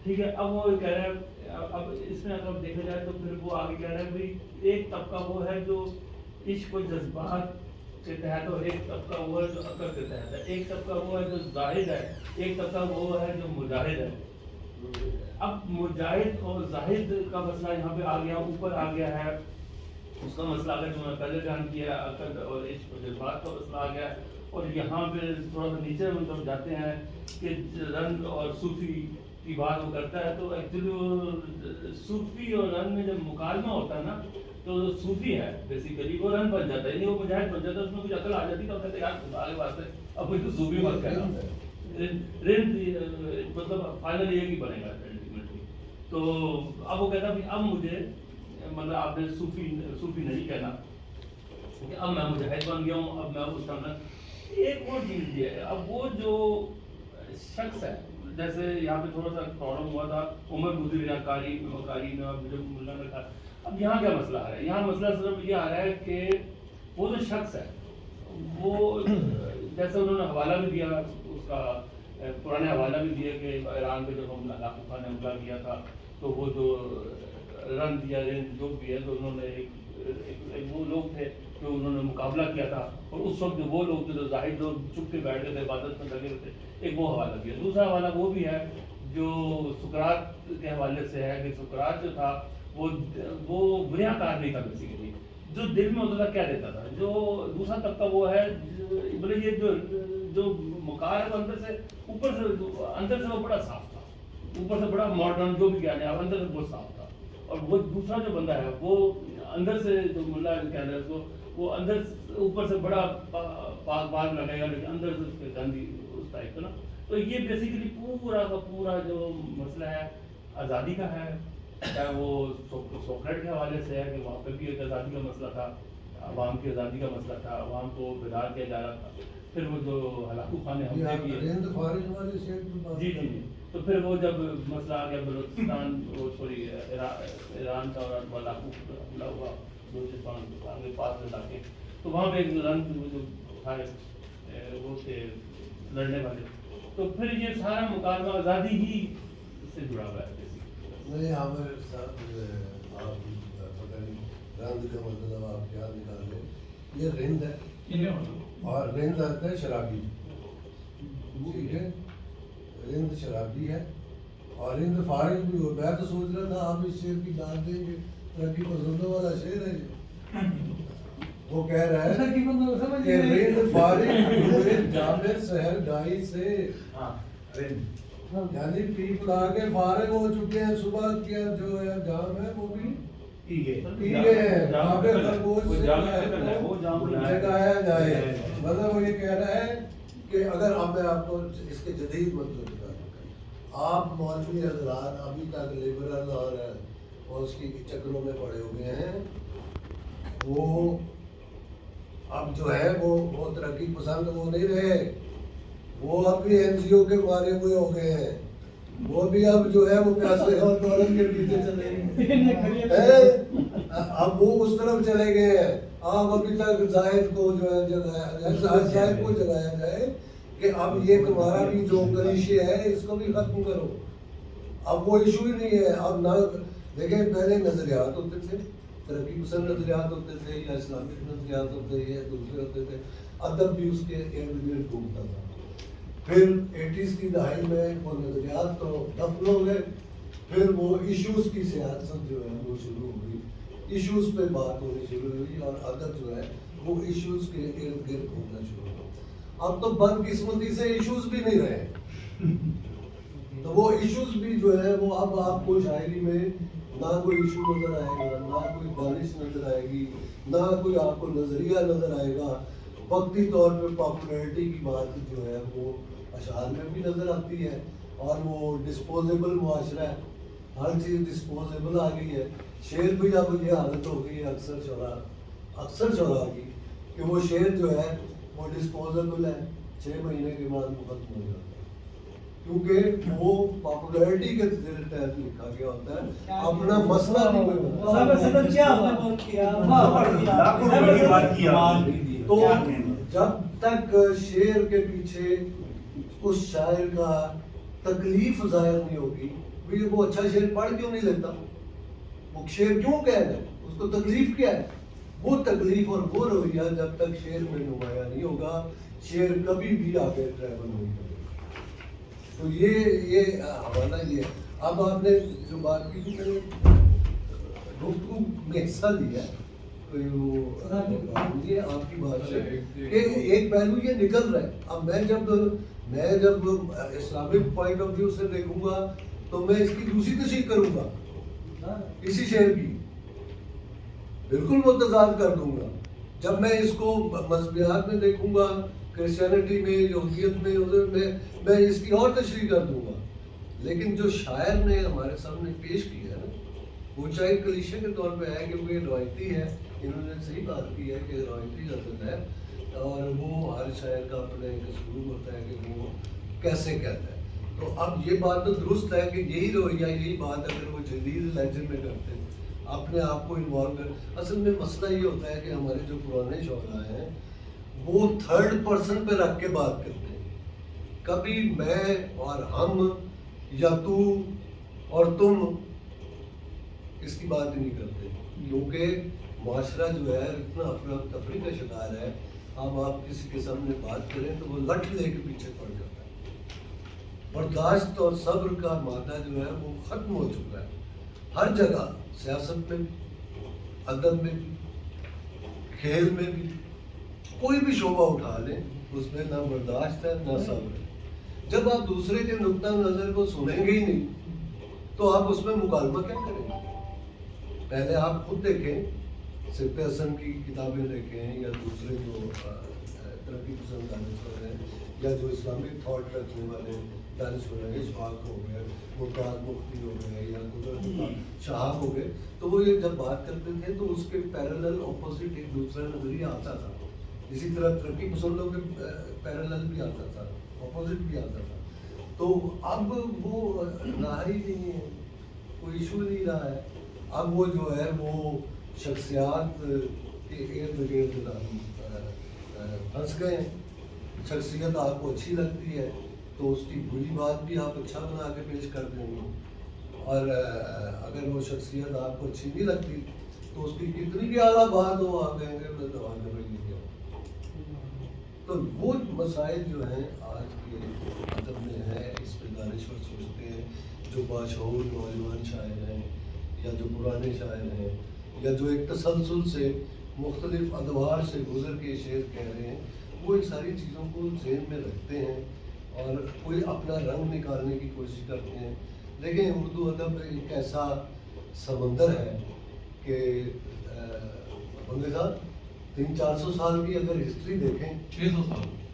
ٹھیک ہے، اب وہ کہہ رہا ہے، اب اس میں اگر دیکھا جائے تو پھر وہ آگے کہہ رہا ہے بھائی ایک طبقہ وہ ہے جو عشق و جذبات کے تحت، اور ایک طبقہ وہ ہے جو عقل کے تحت ہے، ایک طبقہ وہ ہے جو زاہد ہے، ایک طبقہ وہ ہے جو مجاہد ہے۔ اب مجاہد اور زاہد کا مسئلہ یہاں پہ آ گیا، اوپر آ گیا ہے، اس کا مسئلہ اگر جو میں پہلے بیان کیا ہے عقل اور عشق و جذبات کا مسئلہ آ گیا ہے، اور یہاں پہ تھوڑا سا نیچے ہم جاتے ہیں کہ رنگ اور صوفی کی بات وہ کرتا ہے، تو ایکچولی صوفی اور رنگ میں جب مکالمہ ہوتا ہے نا، تو صوفی ہے بیسیکلی وہ رنگ بن جاتا ہے، یعنی وہ مجاہد بن جاتا ہے، اس میں کچھ عقل آ جاتی ہے، تو کہتے ہیں یار خدا کے واسطے اب کوئی تو صوفی مت کہنا، مطلب فائنل یہ کہ بنے گا الٹیمیٹلی۔ تو اب وہ کہتا ہے اب مجھے مطلب آپ نے صوفی نہیں کہنا، کہ اب میں مجاہد بن گیا ہوں، اب میں اس طرح ایک اور چیز یہ ہے، اب وہ جو شخص ہے، جیسے یہاں پہ تھوڑا سا پرابلم ہوا تھا عمر گزری ریاکاری میں، اب جو ملا نے کہا، اب یہاں کیا مسئلہ آ رہا ہے؟ یہاں مسئلہ صرف یہ آ رہا ہے کہ وہ جو شخص ہے وہ جیسے انہوں نے حوالہ بھی دیا اس کا، پرانے حوالہ بھی دیا کہ ایران پہ جب ہم لاکھو خان نے حملہ کیا تھا تو وہ جو رنگ یا رینج جو بھی ہے تو انہوں نے ایک وہ لوگ تھے جو انہوں نے مقابلہ کیا تھا، اور اس وقت جو وہ لوگ تھے جو ظاہر لوگ چھپ کے بیٹھ گئے تھے عبادت میں لگے ہوئے تھے، ایک وہ حوالہ دیا۔ دوسرا حوالہ وہ بھی ہے جو سقراط کے حوالے سے ہے کہ سقراط جو تھا وہ بنیا کار نہیں تھا بیسیکلی، جو دل میں ہوتا تھا کہہ دیتا تھا۔ جو دوسرا طبقہ وہ ہے بولے یہ جو مکار ہے وہ اندر سے وہ بڑا صاف تھا، اوپر سے بڑا ماڈرن جو بھی کہنے ہیں اندر سے بہت صاف تھا، اور وہ دوسرا جو بندہ ہے وہ اندر سے جو ملا کہہ رہے ہیں اس کو، وہ اندر اوپر سے بڑا پاک باز لگے گا لیکن اندر سے اس کے گندی اس ٹائپ کا نا۔ تو یہ بیسیکلی پورا کا پورا جو مسئلہ ہے آزادی کا ہے، چاہے وہ سوکریٹ کے حوالے سے ہے کہ وہاں پہ بھی ایک آزادی کا مسئلہ تھا، عوام کی آزادی کا مسئلہ تھا، عوام کو بیدار کیا جا رہا تھا، پھر وہ جو ہلاکو خان نے حملے کیے، جی، تو پھر وہ جب مسئلہ آ گیا بلوچستان سوری ایران کا اور ہلاکو حملہ ہوا بلوچستان کے پاس علاقے، تو وہاں پہ ایک رنگ جو تھا وہ تھے لڑنے والے، تو پھر یہ سارا مکالمہ آزادی ہی سے جڑا ہوا ہے۔ نہیں ہمارے ساتھ آپ پتہ نہیں رند کا مطلب آپ کیا نکال لیں. یہ رند ہے اور رند آتا ہے شرابی. ٹھیک ہے, رند شرابی ہے اور رند فارغ بھی ہو. میں تو سوچ رہا تھا آپ اس شعر کی داد دیں گے, ترقی پسندوں والا شعر ہے یہ. وہ کہہ رہا ہے کہ رند فارغ بھی ہوئے جامع سحر گائی سے. یعنی پیپ لا کے فارغ ہو چکے ہیں, صبح کیا جو ہے جام ہے وہ بھی پی گئے ہیں. جگایا جائے, مطلب وہ یہ کہہ رہا ہے کہ اگر اب میں آپ کو اس کے جدید مطلب بتا دوں, آپ مولوی حضرات ابھی تک لبرل اور اس کی چکروں میں پڑے ہوئے ہیں, وہ اب جو ہے وہ ترقی پسند وہ نہیں رہے, وہ اب بھی این جی او کے مارے ہوئے ہو گئے ہیں. وہ بھی اب جو ہے وہ پیسے اور دولت کے پیچھے چلے گئے, اب وہ اس طرف چلے گئے ہیں. آپ ابھی تک زاہد کو جو ہے جگایا جائے, زاہد کو جگایا جائے کہ اب یہ تمہارا بھی جو کلیشے ہے اس کو بھی ختم کرو. اب وہ ایشو ہی نہیں ہے. اب نہ دیکھیں پہلے نظریات ہوتے تھے, ترقی پسند نظریات ہوتے تھے یا اسلامک نظریات ہوتے تھے یا دوسرے ہوتے تھے, ادب بھی اس کے ارد گرد گھومتا تھا. پھر 80s کی دہائی میں وہ نظریات تو دفن ہو گئے, پھر وہ ایشوز کی سیاست جو ہے وہ شروع ہو گئی, ایشوز پہ بات ہونی شروع ہوئی اور ادب جو ہے وہ ایشوز کے ارد گرد گھومنا شروع ہوا. اب تو بدقسمتی سے ایشوز بھی نہیں رہے, تو وہ ایشوز بھی جو ہے وہ اب آپ کو شاعری میں نہ کوئی ایشو نظر آئے گا, نہ کوئی دانش نظر آئے گی, نہ کوئی آپ کو نظریہ نظر آئے گا. وقتی طور پہ پاپولیرٹی کی بات جو ہے وہ اشعار میں بھی نظر آتی ہے, اور وہ ڈسپوزیبل معاشرہ ہے, ہر چیز ڈسپوزیبل آ گئی ہے. شعر بھی اب یہ حالت ہو گئی ہے اکثر شعراء کی کہ وہ شعر جو ہے وہ ڈسپوزیبل ہے, 6 مہینے کے بعد وہ ختم ہو جاتا ہے, کیونکہ وہ پاپولیرٹی کے تحت لکھا گیا ہوتا ہے, اپنا مسئلہ نہیں بنتا. تو جب تک شعر کے پیچھے اس شاعر کا تکلیف ظاہر نہیں ہوگی, وہ اچھا شعر پڑھ کیوں نہیں لیتا, وہ شعر کیوں کہہ رہے ہیں, اس کو تکلیف کیا ہے, وہ تکلیف اور وہ رویہ جب تک شعر میں نمایاں نہیں ہوگا, شعر کبھی بھی آگے ٹریول نہیں کرے گا. تو یہ حوالہ یہ ہے. اب آپ نے جو بات کی تھی, میں نے گفتگو میں حصہ لیا ہے, یہ آپ کی بات ہے کہ ایک پہلو یہ نکل رہا ہے. اب میں جب اسلامک پوائنٹ آف ویو سے دیکھوں گا تو میں اس کی دوسری تشریح کروں گا, اسی شعر کی بالکل متضاد کر دوں گا. جب میں اس کو مذہبیات میں دیکھوں گا, کرسچینٹی میں, یہودیت میں اس کی اور تشریح کر دوں گا. لیکن جو شاعر نے ہمارے سامنے پیش کیا ہے نا, وہ چاہے کلیشے کے طور پہ ہے کہ وہ یہ روایتی ہے, انہوں نے صحیح بات کی ہے کہ روایتی غزل ہے, اور وہ ہر شاعر کا اپنا ایک اسلوب ہوتا ہے کہ وہ کیسے کہتا ہے. تو اب یہ بات تو درست ہے کہ یہی رویہ, یہی بات اگر وہ جدید لہجے میں کرتے ہیں, اپنے آپ کو انوالو کر. اصل میں مسئلہ یہ ہوتا ہے کہ ہمارے جو پرانے شعراء ہیں وہ تھرڈ پرسن پہ رکھ کے بات کرتے ہیں. کبھی میں اور ہم یا تو اور تم اس کی بات نہیں کرتے, کیونکہ معاشرہ جو ہے اتنا افراتفری کا شکار ہے. اب آپ کسی کے سامنے بات کریں تو وہ لٹ لے کے پیچھے پڑ جاتا ہے. برداشت اور صبر کا مادہ جو ہے وہ ختم ہو چکا ہے ہر جگہ, سیاست میں بھی, ادب میں بھی, کھیل میں بھی. کوئی بھی شعبہ اٹھا لیں اس میں نہ برداشت ہے نہ صبر ہے. جب آپ دوسرے کے نقطہ نظر کو سنیں گے ہی نہیں تو آپ اس میں مکالمہ کیا کریں گے. پہلے آپ خود دیکھیں, سبت حسن کی کتابیں دیکھیں, یا دوسرے جو ترقی پسند دانشور ہیں, یا جو اسلامک تھاٹ رکھنے والے دانشور ہیں, اشفاق ہو گئے, ممتاز مفتی ہو گئے, یا قدرت شہاب ہو گئے, تو وہ یہ جب بات کرتے تھے تو اس کے پیرالل اپوزٹ ایک دوسرا نظریہ آتا تھا. اسی طرح ترقی پسندوں کے پیرالل بھی آتا تھا, اپوزٹ بھی آتا تھا. تو اب وہ رہا ہی نہیں ہے, کوئی ایشو نہیں رہا ہے. اب وہ جو ہے وہ شخصیات کے ارد گرد پھنس گئے ہیں. شخصیت آپ کو اچھی لگتی ہے تو اس کی بری بات بھی آپ اچھا بنا کے پیش کر دیں گے, اور اگر وہ شخصیت آپ کو اچھی نہیں لگتی تو اس کی کتنی بھی اعلیٰ بات ہو آپ کہیں گے میں تو آگے بڑھ گیا. تو وہ مسائل جو ہیں آج کے ادب میں ہیں، اس پہ دانشور سوچتے ہیں، جو باشعور نوجوان شاعر ہیں یا جو پرانے شاعر ہیں یا جو ایک تسلسل سے مختلف ادوار سے گزر کے شعر کہہ رہے ہیں، وہ ان ساری چیزوں کو ذہن میں رکھتے ہیں اور کوئی اپنا رنگ نکالنے کی کوشش کرتے ہیں. دیکھیں اردو ادب ایک ایسا سمندر ہے کہ بندے صاحب 300-400 سال کی اگر ہسٹری دیکھیں،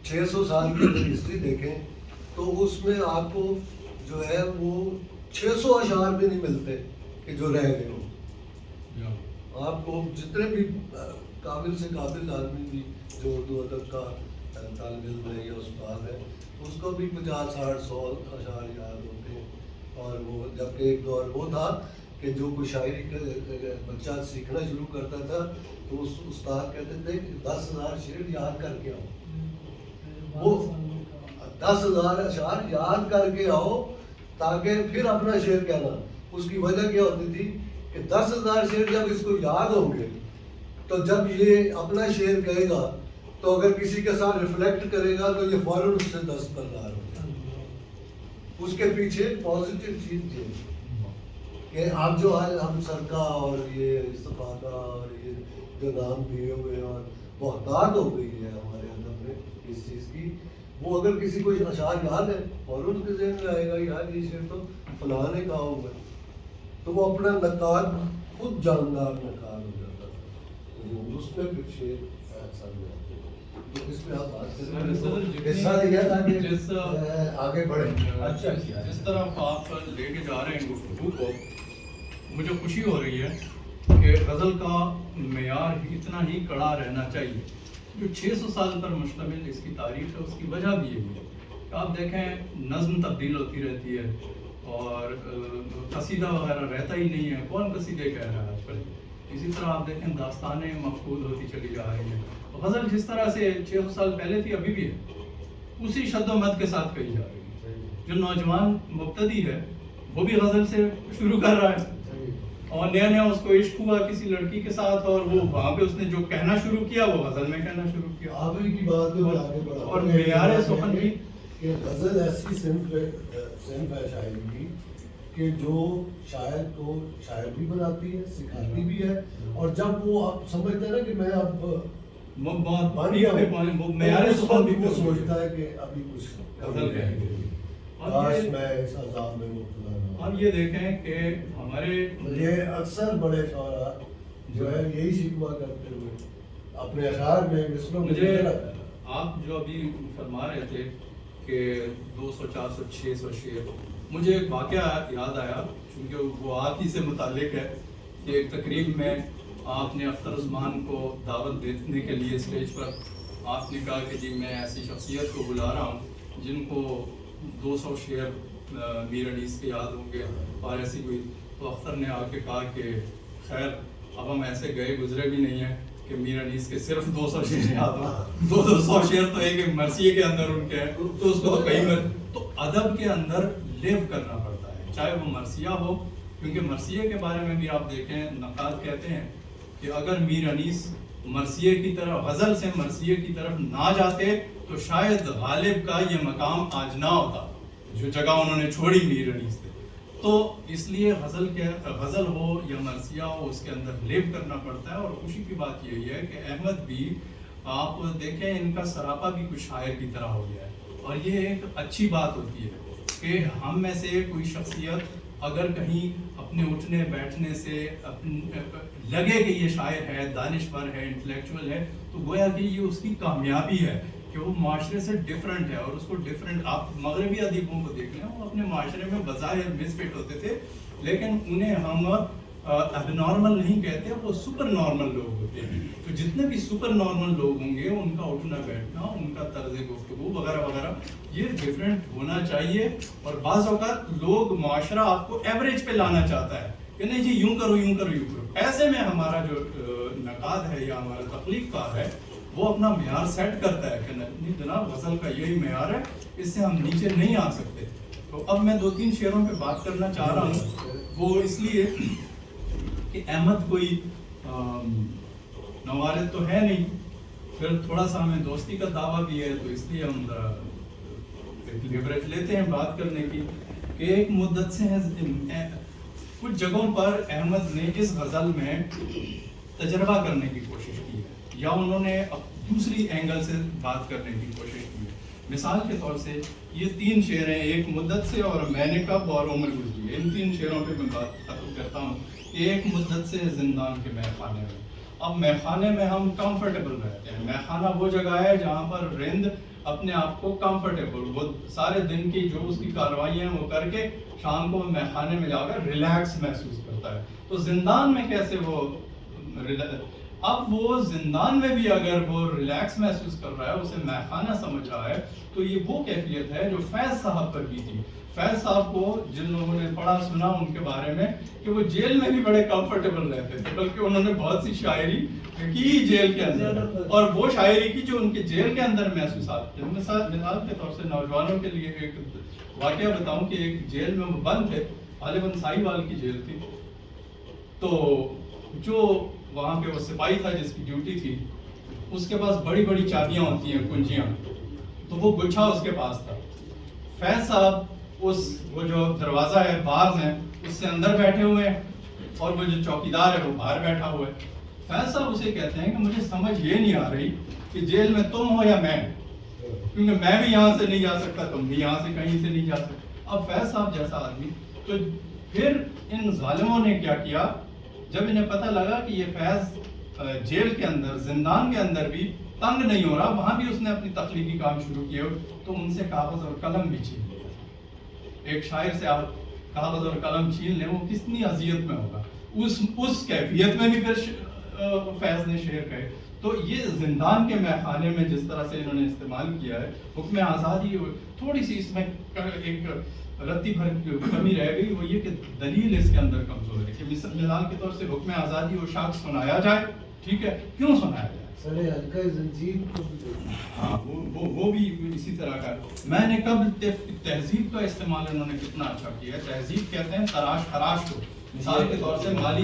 600 سال کی اگر ہسٹری دیکھیں تو اس میں آپ کو جو ہے وہ 600 اشعار بھی نہیں ملتے کہ جو رہ گئے ہوں. آپ کو جتنے بھی قابل سے قابل آدمی بھی جو اردو ادب کا طالب علم ہے یا استاد ہے، اس کو بھی 50-60-100 اشعار یاد ہوتے ہیں. اور وہ جبکہ ایک دور وہ تھا کہ جو کوئی شاعری بچہ سیکھنا شروع کرتا تھا تو اس استاد کہتے تھے کہ 10,000 شعر یاد کر کے آؤ، وہ 10,000 اشعار یاد کر کے آؤ تاکہ پھر اپنا شعر کہنا. اس کی وجہ کیا ہوتی تھی کہ 10,000 شعر جب اس کو یاد ہوں گے تو جب یہ اپنا شعر کہے گا تو اگر کسی کے ساتھ ریفلیکٹ کرے گا تو یہ فوراً اس سے دستبردار ہو گا. اس کے پیچھے پازیٹیو چیز یہ کہ آپ جو ہم سرکہ اور یہ استفادہ اور یہ جو نام دیے ہوئے ہیں اور محتاط ہو گئی ہے ہمارے ادب میں اس چیز کی، وہ اگر کسی کو اشعار یاد ہے فوراً اس کے ذہن میں آئے گا یار یہ شعر تو فلاں نے کہا ہوا ہے، تو وہ اپنا نقاد خود جاندار نقاد ہو جاتا تھا. اس پہ پھر شعر سامنے آتے ہیں. تو اس پہ آپ بات کریں، حصہ لیا تھا کہ آگے بڑھیں. اچھا کیا جس طرح آپ لے کے جا رہے ہیں گفتگو کو، مجھے خوشی ہو رہی ہے کہ غزل کا معیار اتنا ہی کڑا رہنا چاہیے. جو 600 سال پر مشتمل اس کی تاریخ ہے، اس کی وجہ بھی یہی ہے کہ آپ دیکھیں نظم تبدیل ہوتی رہتی ہے اور قصیدہ وغیرہ رہتا ہی نہیں ہے. کون قصیدے کہہ رہا ہے آج کل؟ اسی طرح آپ دیکھیں داستانیں مفقود ہوتی چلی جا رہی ہیں. غزل جس طرح سے 600 سال پہلے تھی ابھی بھی ہے، اسی شد و مد کے ساتھ کہی جا رہی ہے. جو نوجوان مبتدی ہے وہ بھی غزل سے شروع کر رہا ہے اور نیا نیا اس کو عشق ہوا کسی لڑکی کے ساتھ اور وہ وہاں پہ اس نے جو کہنا شروع کیا وہ غزل میں کہنا شروع کیا. آپ کی بات میں آگے بڑھا اور معیار سخن بھی کہ غزل ایسی صنف ہے شاعری کی کہ جو شاعر کو شاعر بھی بناتی ہے، سکھاتی بھی ہے، اور جب وہ آپ سمجھتے ہیں نا کہ میں اب بن گیا ہوں، معیار سخن بھی وہ سوچتا ہے کہ ابھی کچھ غزل کہیں گے. کاش میں اس عذاب میں مبتلا نہ ہوں. اب یہ دیکھیں کہ ہمارے یہ اکثر بڑے شعراء جو ہے یہی شکوہ کرتے ہوئے اپنے اشعار میں مصروں میں مجھے آپ جو ابھی فرما رہے تھے کہ 200 400 600 شعر، مجھے ایک واقعہ یاد آیا چونکہ وہ آپ ہی سے متعلق ہے کہ ایک تقریب میں آپ نے اختر عثمان کو دعوت دینے کے لیے اسٹیج پر آپ نے کہا کہ جی میں ایسی شخصیت کو بلا رہا ہوں جن کو 200 شعر میر انیس کے یاد ہوں گے اور ایسی کوئی. تو اختر نے آ کے کہا کہ خیر اب ہم ایسے گئے گزرے بھی نہیں ہیں کہ میر انیس کے صرف 200 شعر یاد ہوں. 200 شعر تو ایک مرثیے کے اندر ان کے ہیں تو اس کو تو کہیں میں تو ادب کے اندر لیو کرنا پڑتا ہے چاہے وہ مرثیہ ہو. کیونکہ مرثیے کے بارے میں بھی آپ دیکھیں نقاد کہتے ہیں کہ اگر میر انیس مرثیے کی طرف غزل سے مرثیے کی طرف نہ جاتے تو شاید غالب کا یہ مقام آج نہ ہوتا جو جگہ انہوں نے چھوڑی میر انیس سے. تو اس لیے غزل ہو یا مرثیہ ہو اس کے اندر لیو کرنا پڑتا ہے. اور خوشی کی بات یہی ہے کہ احمد بھی آپ دیکھیں ان کا سراپا بھی کچھ شاعر کی طرح ہو گیا ہے اور یہ ایک اچھی بات ہوتی ہے کہ ہم میں سے کوئی شخصیت اگر کہیں اپنے اٹھنے بیٹھنے سے لگے کہ یہ شاعر ہے، دانشور ہے، انٹلیکچوئل ہے، تو گویا کہ یہ اس کی کامیابی ہے کہ وہ معاشرے سے ڈفرینٹ ہے اور اس کو ڈفرینٹ. آپ مغربی ادیبوں کو دیکھ لیں وہ اپنے معاشرے میں بظاہر مس فٹ ہوتے تھے لیکن انہیں ہم اب نارمل نہیں کہتے، وہ سپر نارمل لوگ ہوتے ہیں. تو جتنے بھی سپر نارمل لوگ ہوں گے ان کا اٹھنا بیٹھنا، ان کا طرز گفتگو وغیرہ وغیرہ یہ ڈفرینٹ ہونا چاہیے. اور بعض اوقات لوگ معاشرہ آپ کو ایوریج پہ لانا چاہتا ہے کہ نہیں جی یوں کرو یوں کرو یوں کرو. ایسے میں ہمارا جو نقاد ہے یا ہمارا تخلیق کار ہے وہ اپنا معیار سیٹ کرتا ہے کہ نہیں جناب غزل کا یہی معیار ہے، اس سے ہم نیچے نہیں آ سکتے. تو اب میں 2-3 شعروں پہ بات کرنا چاہ رہا ہوں. وہ اس لیے کہ احمد کوئی نوارد تو ہے نہیں، پھر تھوڑا سا ہمیں دوستی کا دعویٰ بھی ہے، تو اس لیے ہم لیوریج لیتے ہیں بات کرنے کی کہ ایک مدت سے کچھ جگہوں پر احمد نے اس غزل میں تجربہ کرنے کی کوشش کی ہے، یا انہوں نے دوسری اینگل سے بات کرنے کی کوشش کی ہے. مثال کے طور سے یہ 3 شعر ہیں، ایک مدت سے اور میں نے کب اور عمر گزری. ان 3 شعروں پہ میں بات ختم کرتا ہوں کہ ایک مدت سے زندان کے مے خانے میں. اب مے خانے میں ہم کمفرٹیبل رہتے ہیں. مے خانہ وہ جگہ ہے جہاں پر رند اپنے آپ کو کمفرٹیبل، وہ سارے دن کی جو اس کی کارروائیاں ہیں وہ کر کے شام کو مے خانے میں جا کر ریلیکس محسوس کرتا ہے. تو زندان میں کیسے وہ اب وہ زندان میں بھی اگر وہ ریلیکس محسوس کر رہا ہے، اسے مے خانہ سمجھ رہا ہے، تو یہ وہ کیفیت ہے جو فیض صاحب پر بھی تھی. فیض صاحب کو جن لوگوں نے پڑھا سنا ان کے بارے میں کہ وہ جیل میں بھی بڑے کمفرٹیبل رہتے تھے، بلکہ انہوں نے بہت سی شاعری کی جیل کے اندر، اور وہ شاعری کی جو ان کے جیل کے اندر محسوسات تھے. مثال کے طور سے نوجوانوں کے لیے ایک واقعہ بتاؤں کہ ایک جیل میں وہ بند تھے، غالباً سائی وال کی جیل تھی. تو جو وہاں پہ وہ سپاہی تھا جس کی ڈیوٹی تھی، اس کے پاس بڑی بڑی چابیاں ہوتی ہیں، کنجیاں، تو وہ گچھا اس کے پاس تھا. فیض صاحب وہ جو دروازہ ہے باز ہیں اس سے اندر بیٹھے ہوئے ہیں، اور وہ جو چوکیدار ہے وہ باہر بیٹھا ہوا ہے. فیض صاحب اسے کہتے ہیں کہ مجھے سمجھ یہ نہیں آ رہی کہ جیل میں تم ہو یا میں، کیونکہ میں بھی یہاں سے نہیں جا سکتا، تم بھی یہاں سے کہیں سے نہیں جا سکتے. اب فیض صاحب جیسا آدمی، تو پھر ان ظالموں نے کیا کیا، جب انہیں پتہ لگا کہ یہ فیض جیل کے اندر، زندان کے اندر بھی تنگ نہیں ہو رہا، وہاں بھی اس نے اپنی تخلیقی کام شروع کیے، تو ان سے کاغذ اور قلم بھی چھین لیا. ایک شاعر سے آپ کاغذ اور قلم چھین لیں، وہ کتنی اذیت میں ہوگا. اس کیفیت میں بھی پھر فیض نے شعر کہے. تو یہ زندان کے مے خانے میں جس طرح سے انہوں نے استعمال کیا ہے، حکم آزادی، تھوڑی سی اس میں ایک رتی بھر کمی رہ گئی، وہ یہ کہ دلیل اس کے اندر کمزور ہے. کہ مثال کے طور سے حکم آزادی وہ شخص سنایا جائے، ٹھیک ہے، کیوں سنایا جائے؟ ہاں وہ بھی اسی طرح کا. میں نے کب تہذیب کا استعمال انہوں نے کتنا اچھا کیا ہے. تہذیب کہتے ہیں تراش خراش کو. مثال کے طور سے مالی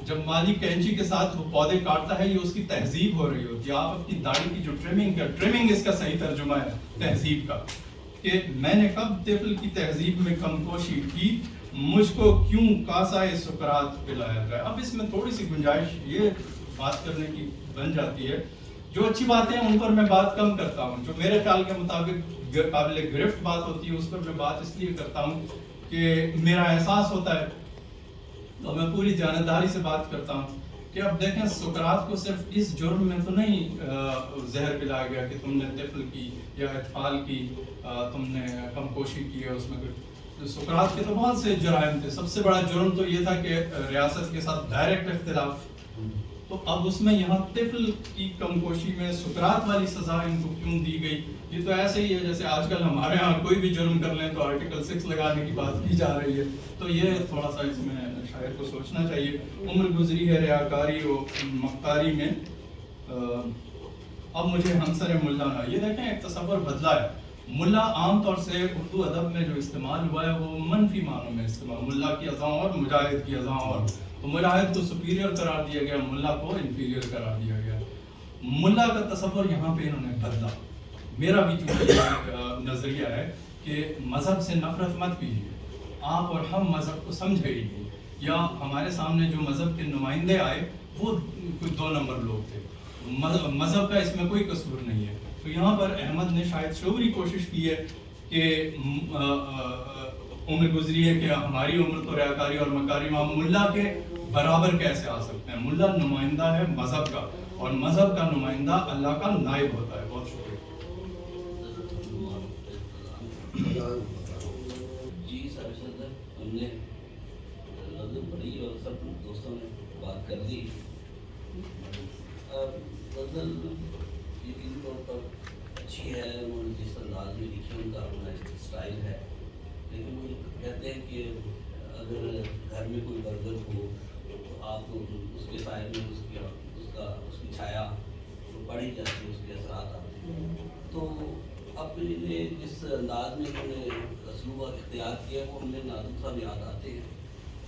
جب مالی کینچی کے ساتھ وہ پودے کاٹتا ہے، یہ اس کی تہذیب ہو رہی ہوتی ہے. آپ اپنی داڑھی کی جو ٹریمنگ اس کا صحیح ترجمہ ہے تہذیب کا. کہ میں نے کب طفل کی تہذیب میں کم کوشی کی، مجھ کو کیوں کاسائے سکرات پلایا جائے. اب اس میں تھوڑی سی گنجائش یہ بات کرنے کی بن جاتی ہے، جو اچھی باتیں ہیں ان پر میں بات کم کرتا ہوں، جو میرے خیال کے مطابق قابل گرفت بات ہوتی ہے اس پر میں بات اس لیے کرتا ہوں کہ میرا احساس ہوتا ہے، تو میں پوری جانبداری سے بات کرتا ہوں. کہ اب دیکھیں سقراط کو صرف اس جرم میں تو نہیں زہر پلایا گیا کہ تم نے طفل کی یا اطفال کی، تم نے کم کوشی کی ہے اس میں. سقراط کے تو بہت سے جرائم تھے. سب سے بڑا جرم تو یہ تھا کہ ریاست کے ساتھ ڈائریکٹ اختلاف. تو اب اس میں یہاں طفل کی کم کوشی میں سقراط والی سزا ان کو کیوں دی گئی؟ یہ تو ایسے ہی ہے جیسے آج کل ہمارے ہاں کوئی بھی جرم کر لیں تو آرٹیکل 6 لگانے کی بات کی جا رہی ہے. تو یہ تھوڑا سا اس میں شاعر کو سوچنا چاہیے. عمر گزری ہے ریاکاری و مختاری میں، اب مجھے ہمسر ملا نہ. یہ دیکھیں ایک تصور بدلا ہے. ملا عام طور سے اردو ادب میں جو استعمال ہوا ہے وہ منفی معنوں میں استعمال. ملا کی اذاں اور مجاہد کی اذاں اور. تو مجاہد کو سپیریئر قرار دیا گیا، ملا کو انفیریئر قرار دیا گیا. ملا کا تصور یہاں پہ انہوں نے بدلا. میرا بھی چونکہ ایک نظریہ ہے کہ مذہب سے نفرت مت کیجیے، آپ اور ہم مذہب کو سمجھے ہی نہیں. یا ہمارے سامنے جو مذہب کے نمائندے آئے وہ کوئی 2 نمبر لوگ تھے. مذہب کا اس میں کوئی قصور نہیں ہے. تو یہاں پر احمد نے شاید شعوری کوشش کی ہے کہ عمر گزری ہے کہ ہماری عمر تو ریاکاری اور مکاری، ہم ملا کے برابر کیسے آ سکتے ہیں؟ ملا نمائندہ ہے مذہب کا، اور مذہب کا نمائندہ اللہ کا نائب ہوتا ہے. بہت شکریہ. جی سر صدر، ہم نے غزل پڑھی اور سب دوستوں نے بات کر لی. غزل یقینی طور پر اچھی ہے، انہوں نے جس انداز میں لکھی ان کا اپنا اسٹائل ہے. لیکن وہ کہتے ہیں کہ اگر گھر میں کوئی برگر ہو تو آپ اس کے سائے میں اس کی چھایا تو پڑ ہی جاتی ہے، اس کے اثرات آتے ہیں. تو اپنے جس انداز میں انہوں نے اسلوب اختیار کیا وہ ہمیں نادر صاحب یاد آتے ہیں،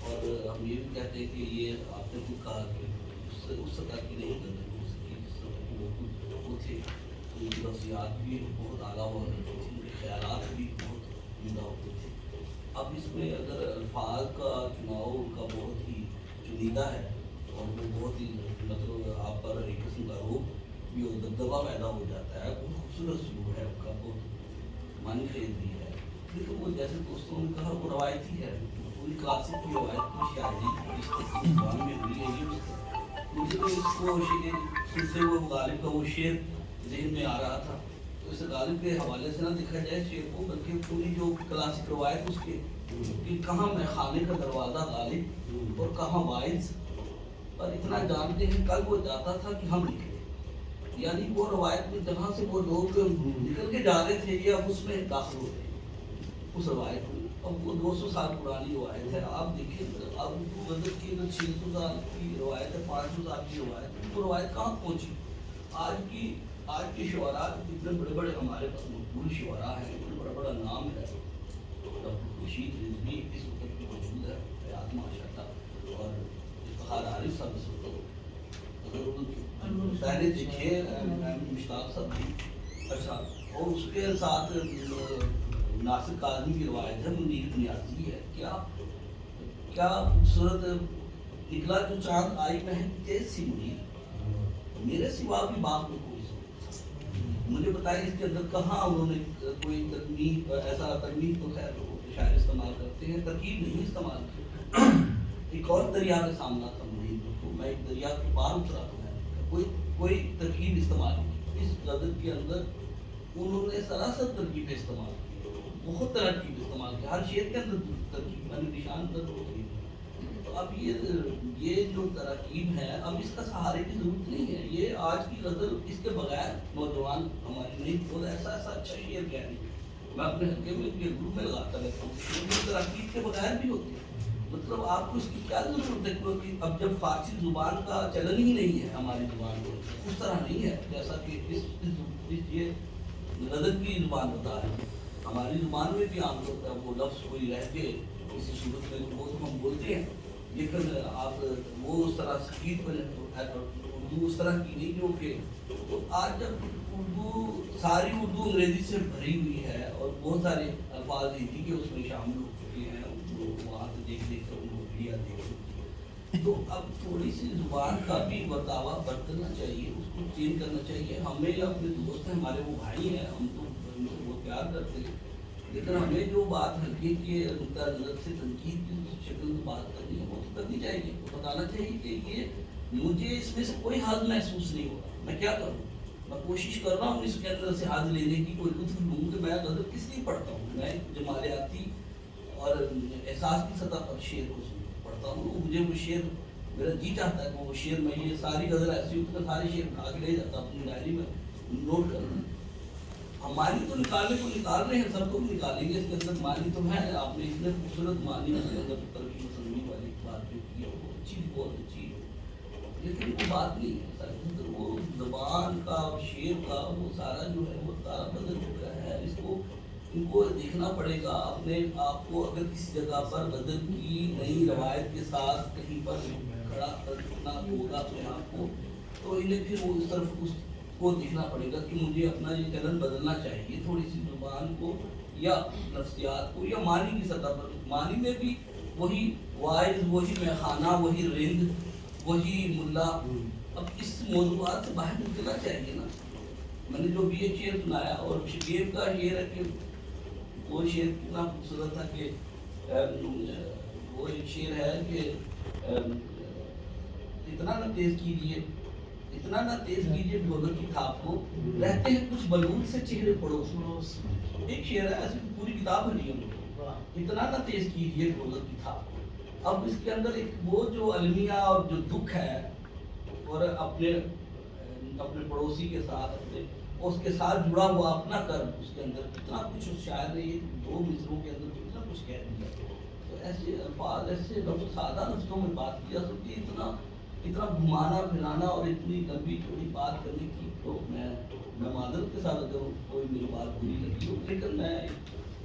اور ہم یہ بھی کہتے ہیں کہ یہ آپ نے خود کہا کہ اس سطح کی نہیں غزل ہو سکی جس طرح کی وہ خود وہ تھے، ان کی لفظیات بھی بہت اعلیٰ ہوا کرتی تھی، ان کے خیالات بھی بہت عمدہ ہوتے تھے۔ اب اس میں اگر الفاظ کا چناؤ ان کا بہت ہی چنیدہ ہے اور وہ بہت ہی مطلب آپ پر ایک قسم کا روب بھی اور دبدبہ پیدا ہو جاتا ہے، بہت خوبصورت سلوک ہے ان کا، بہت معنی خیز بھی ہے، لیکن وہ جیسے دوستوں نے کہا وہ روایتی ہے، پوری کلاسک کی روایت کی شاعری اس زبان میں ہوئی ہے۔ یہ مجھے تو اس کو شعر سے وہ غالب کا وہ شعر ذہن میں آ رہا تھا، تو اس غالب کے حوالے سے نہ دیکھا جائے شعر کو، بلکہ پوری جو کلاسک روایت اس کے کہ کہاں میں خانے کا دروازہ غالب اور کہاں وائز، پر اتنا جانتے ہیں کل وہ جاتا تھا کہ ہم نکلے، یعنی وہ روایت میں جہاں سے وہ لوگ نکل کے جا رہے تھے یہ اب اس میں داخل ہو رہے اس روایت میں۔ اب وہ 200 سال پرانی روایت ہے، آپ دیکھیں اب غزل کی اگر 600 سال کی روایت ہے، 500 سال کی روایت ہے، وہ روایت کہاں پہنچی؟ آج کے شعراء اتنے بڑے بڑے ہمارے پاس مقبول شعراء ہیں، اتنا بڑا بڑا نام ہے، ڈاکٹر رشید رضوی اس وقت بھی موجود ہے حیات ماشاءاللہ، اور افتخار عارف صاحب اس وقت اگر پہلے دیکھے مشتاق صاحب بھی اچھا، اور اس کے ساتھ ناصر کاظمی کی روایت ہے، منیر نیازی ہے، کیا خوبصورت نکلا جو چاند آئی مہک تیز سی منیر، میرے سوا بھی باغ میں کوئی سو، مجھے بتائیں اس کے اندر کہاں انہوں نے کوئی ترمیم، ایسا ترمیم تو خیر شاعر استعمال کرتے ہیں، ترکیب نہیں استعمال کی، ایک اور دریا کا سامنا تھا منیر کو، میں ایک دریا کے پار اترا تو کوئی ترکیب استعمال کی، اس غزل کے اندر انہوں نے سراسر ترکیبیں استعمال کی، بہت ترکیب استعمال کی، ہر شعر کے اندر ترکیب میں نے نشان در ہوتی ہے۔ تو اب یہ جو ترکیب ہے اب اس کا سہارے کی ضرورت نہیں ہے، یہ آج کی غزل اس کے بغیر نوجوان ہمارے نہیں بول ایسا اچھا شعر کہہ رہی ہے، میں اپنے حلقے میں گروپ میں لگاتا رہتا ہوں، یہ ترکیب کے بغیر بھی ہوتی ہے، مطلب آپ کو اس کی کیا ضرورت ہے، کیونکہ اب جب فارسی زبان کا چلن ہی نہیں ہے ہماری زبان میں، اس طرح نہیں ہے جیسا کہ یہ غزل کی زبان بتا رہی ہے، ہماری زبان میں بھی عام طور پر وہ لفظ کوئی رہ کے کسی صورت میں وہ ہم بولتے ہیں، لیکن آپ وہ اس طرح سکیت میں اردو اس طرح کی نہیں جو کہ آج جب اردو ساری اردو انگریزی سے بھری ہوئی ہے اور بہت سارے الفاظ ہندی کے اس میں شامل ہو چکے ہیں، وہاں سے دیکھ کر ان کو میڈیا دیکھ، تو اب تھوڑی سی زبان کا بھی برتاوا برتنا چاہیے، اس کو چینج کرنا چاہیے، ہمیں اپنے دوست ہیں، ہمارے وہ بھائی ہیں، ہم تو ان سے بہت پیار کرتے ہیں، لیکن ہمیں جو بات ہلکے کے نقطہ نظر سے تنقید کی شکل میں بات کرنی ہے وہ تو کرنی چاہیے، تو بتانا چاہیے کہ یہ مجھے اس میں سے کوئی حظ محسوس نہیں ہو رہا، میں کیا کروں، میں کوشش کر رہا ہوں اس کے اندر سے حظ لینے کی، کوئی لطف لوں کہ میں غزل کس لیے پڑھتا ہوں، میں جمالیاتی اور احساس کی سطح پر شعر کو پڑھتا ہوں، مجھے وہ شعر میرا جی چاہتا ہے کہ وہ شعر میں یہ ساری غزل ایسی ہوتی ہے سارے شعر اٹھا کے لے جاتا ہوں اپنی ڈائری میں نوٹ کرنا، ہم معنی تو نکالنے کو نکال رہے ہیں، سب کو بھی نکالیں گے، اس کے اندر معنی تو ہے، آپ نے اتنے خوبصورت معنی اس کے اندر ترقی پسندی والی بات جو کی ہے وہ اچھی بہت اچھی ہے، لیکن وہ بات نہیں ہے، وہ زبان کا شعر کا وہ سارا جو ہے وہ سارا بدل چکا ہے، اس کو ان کو دیکھنا پڑے گا، اپنے آپ کو اگر کسی جگہ پر غزل کی نئی روایت کے ساتھ کہیں پر کھڑا کرنا ہوگا اپنے آپ کو، تو انہیں پھر وہ اس طرف اس کو دیکھنا پڑے گا کہ مجھے اپنا یہ چلن بدلنا چاہیے، تھوڑی سی زبان کو یا نفسیات کو یا معنی کی سطح پر، معنی میں بھی وہی وائز، وہی میخانہ، وہی رند، وہی ملا، اب اس موضوعات سے باہر نکلنا چاہیے نا، میں نے جو بھی ایک شعر سنایا اور شکیب کا شعر ہے کہ وہ شعر کتنا خوبصورت تھا کہ وہ ایک شعر ہے کہ اتنا نہ تیز کیجیے ڈھولک کی تھاپ کو، رہتے ہیں کچھ بلوط سے چہرے پڑوس، ایک شعر ہے ایسی پوری کتاب ہے اتنا نہ تیز کیجیے ڈھولک کی تھاپ کو، اب اس کے اندر ایک وہ جو المیہ اور جو دکھ ہے اور اپنے پڑوسی کے ساتھ اس کے ساتھ جڑا ہوا اپنا کرم، اس کے اندر کتنا کچھ اس شاعر نے یہ دو مصروں کے اندر کتنا کچھ کہہ دیا، تو ایسے الفاظ ایسے لفظ سادہ لفظوں میں بات کی جا سکتی ہے، اتنا گھمانا پھرانا اور اتنی لمبی چوڑی بات کرنے کی، تو میں معذرت کے ساتھ اگر کوئی میری بات بری لگی ہو، لیکن میں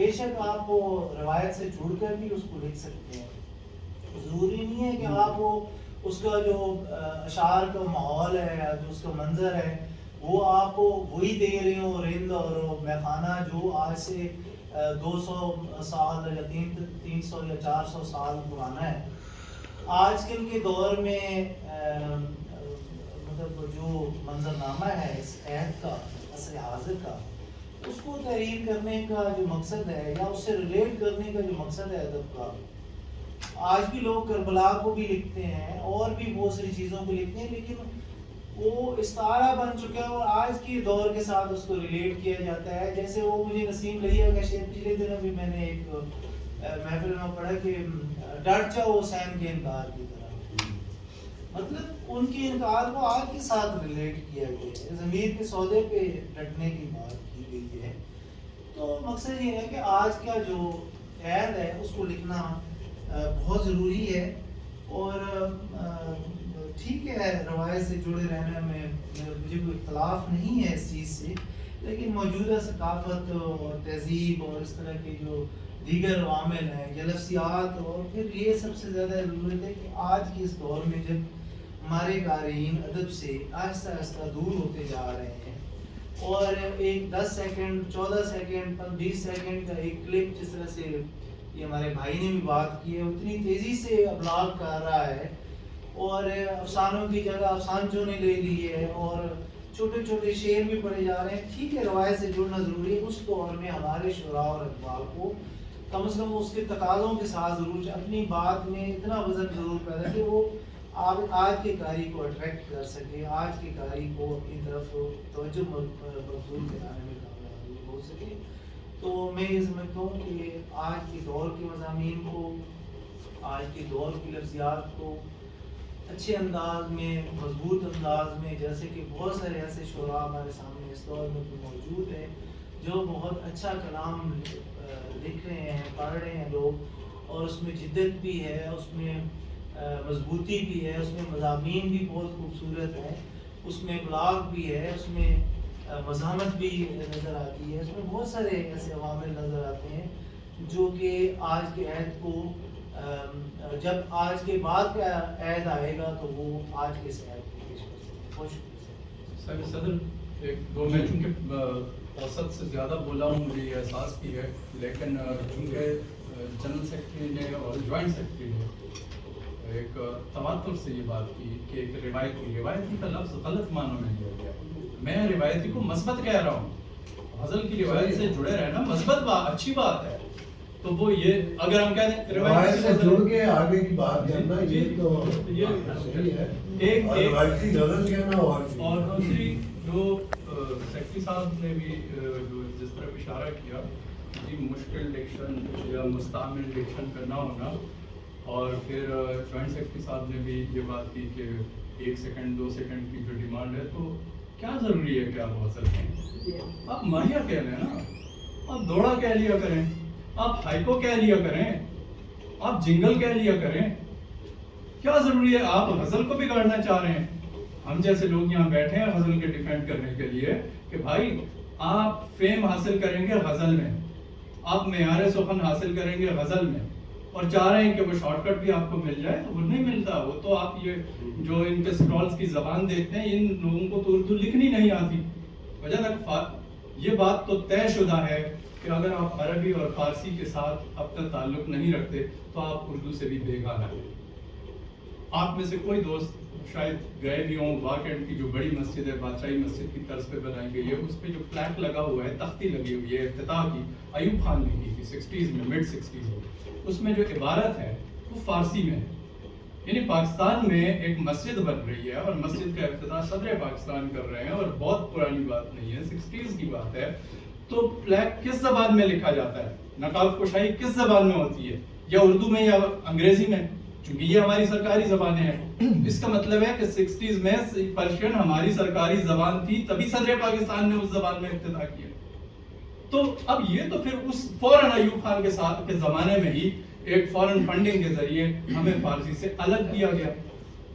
بے شک آپ وہ روایت سے جڑ کر بھی اس کو لکھ سکتے ہیں. ضروری نہیں ہے کہ آپ وہ اس کا جو اشعار کا ماحول ہے یا جو اس کا منظر ہے وہ آپ وہی دے رہے ہوں رند اور میخانہ جو آج سے 200 سال یا 300 یا 400 سال پرانا ہے. آج کل کے دور میں مطلب جو منظرنامہ ہے اس عہد کا عصر حاضر کا اس کو تحریر کرنے کا جو مقصد ہے یا اس سے ریلیٹ کرنے کا جو مقصد ہے ادب کا، آج بھی لوگ کربلا کو بھی لکھتے ہیں اور بھی بہت ساری چیزوں کو لکھتے ہیں، لیکن وہ استعارہ بن چکا ہے اور آج کے دور کے ساتھ اس کو ریلیٹ کیا جاتا ہے. جیسے وہ مجھے نسیم لہیہ کا شعر پچھلے دنوں بھی میں نے ایک محفل میں پڑھا کہ ڈٹ جاؤ حسین کے انکار کی طرح. مطلب ان کے انکار کو آج کے ساتھ ریلیٹ کیا گیا ہے، ضمیر کے سودے پہ ڈٹنے کی بات کی گئی ہے. تو مقصد یہ ہے کہ آج کا جو عہد ہے اس کو لکھنا بہت ضروری ہے. اور ٹھیک ہے روایت سے جڑے رہنے میں مجھے کوئی اختلاف نہیں ہے اس چیز سے، لیکن موجودہ ثقافت اور تہذیب اور اس طرح کے جو دیگر عوامل ہیں یا لفظیات، اور پھر یہ سب سے زیادہ ضرورت ہے کہ آج کے اس دور میں جب ہمارے قارئین ادب سے آہستہ آہستہ دور ہوتے جا رہے ہیں اور ایک 10 سیکنڈ 14 سیکنڈ 20 سیکنڈ کا ایک کلپ جس طرح سے یہ ہمارے بھائی نے بھی بات کی ہے اتنی تیزی سے ابلاغ کر رہا ہے اور افسانوں کی جگہ افسانچوں نے لے لی ہے اور چھوٹے چھوٹے شعر بھی پڑھے جا رہے ہیں. ٹھیک ہے روایت سے جڑنا ضروری ہے. اس دور میں ہمارے شعراء اور اقبال کو کم از کم اس کے تقاضوں کے ساتھ ضرور اپنی بات میں اتنا وزن ضرور پیدا کہ وہ آج کے قاری کو اٹریکٹ کر سکے، آج کے قاری کو اپنی طرف توجہ مبذول کرانے میں کامیاب ہو سکے. تو میں یہ سمجھتا ہوں کہ آج کے دور کے مضامین کو، آج کے دور کی لفظیات کو اچھے انداز میں، مضبوط انداز میں، جیسے کہ بہت سارے ایسے شعراء ہمارے سامنے اس دور میں موجود ہیں جو بہت اچھا کلام لکھ رہے ہیں، پڑھ رہے ہیں لوگ، اور اس میں جدت بھی ہے، اس میں مضبوطی بھی ہے، اس میں مضامین بھی بہت خوبصورت ہیں، اس میں ابلاغ بھی ہے، اس میں مزاحمت بھی نظر آتی ہے، اس میں بہت سارے ایسے عوامل نظر آتے ہیں جو کہ آج کے عہد کو جب آج کے بعد کا عہد آئے گا تو وہ آج کے اس عہد کو پیش کر سکتے ہیں. صدر ایک دو میں چونکہ اوسط سے زیادہ بولا ہوں، مجھے یہ احساس بھی ہے، لیکن چونکہ جنرل سیکرٹری نے اور جوائنٹ سیکرٹری نے ایک تواتر سے یہ بات کی کہ ایک روایتی کا لفظ غلط معنوں میں لیا گیا. میں روایتی کو مثبت کہہ رہا ہوں. غزل کی روایت سے جڑے رہنا مثبت بات، اچھی بات ہے. تو وہ یہ اگر ہم کہتے ہیں روایت سے جڑ کے آگے کی بات کرنا یہ تو صحیح ہے. ایک روایتی غزل کہنا اور دوسری جو سیکرٹری صاحب نے بھی جو جس طرح اشارہ کیا کہ مشکل ڈکشن یا مستعمل ڈکشن کرنا ہونا، اور پھر جوائنٹ سیکرٹری صاحب نے بھی یہ بات کی کہ 1 سیکنڈ 2 سیکنڈ کی جو ڈیمانڈ ہے تو کیا ضروری ہے کہ آپ غزل کہیں؟ آپ ماہیہ کہہ لیں نا، آپ دوڑا کہہ لیا کریں، آپ ہائیکو کہہ لیا کریں، آپ جنگل کہہ لیا کریں. کیا ضروری ہے آپ غزل کو بگاڑنا چاہ رہے ہیں؟ ہم جیسے لوگ یہاں بیٹھے ہیں غزل کے ڈیفینڈ کرنے کے لیے کہ بھائی آپ فیم حاصل کریں گے غزل میں، آپ معیار سخن حاصل کریں گے غزل میں، اور چاہ رہے ہیں کہ وہ شارٹ کٹ بھی آپ کو مل جائے تو وہ نہیں ملتا. وہ تو آپ یہ جو ان کے اسکرالز کی زبان دیکھتے ہیں، ان لوگوں کو تو اردو لکھنی نہیں آتی. وجہ تک یہ بات تو طے شدہ ہے کہ اگر آپ عربی اور فارسی کے ساتھ اپنا تعلق نہیں رکھتے تو آپ اردو سے بھی بےگانہ ہیں. آپ میں سے کوئی دوست شاید گئے بھی ہوں واکنڈ کی جو بڑی مسجد ہے، بادشاہی مسجد کی طرز پہ بنائی گئی ہے، اس پہ جو پلیک لگا ہوا ہے، تختی لگی ہوئی ہے افتتاح کی، ایوب خان نے کی تھی 60s میں، مڈ 60s میں. اس میں جو عبارت ہے وہ فارسی میں ہے. یعنی پاکستان میں ایک مسجد بن رہی ہے اور مسجد کا افتتاح صدر پاکستان کر رہے ہیں، اور بہت پرانی بات نہیں ہے، 60s کی بات ہے. تو پلیک کس زبان میں لکھا جاتا ہے؟ نقاب کشائی کس زبان میں ہوتی ہے؟ یا اردو میں یا انگریزی میں؟ چونکہ یہ ہماری سرکاری زبانیں ہیں. اس کا مطلب ہے کہ 60s میں پرشین ہماری سرکاری زبان تھی، تبھی صدر پاکستان نے اس زبان میں افتتاح کیا. تو اب یہ تو پھر اس فوراً ایوب خان کے ساتھ کے زمانے میں ہی ایک فورن فنڈنگ کے ذریعے ہمیں فارسی سے الگ کیا گیا.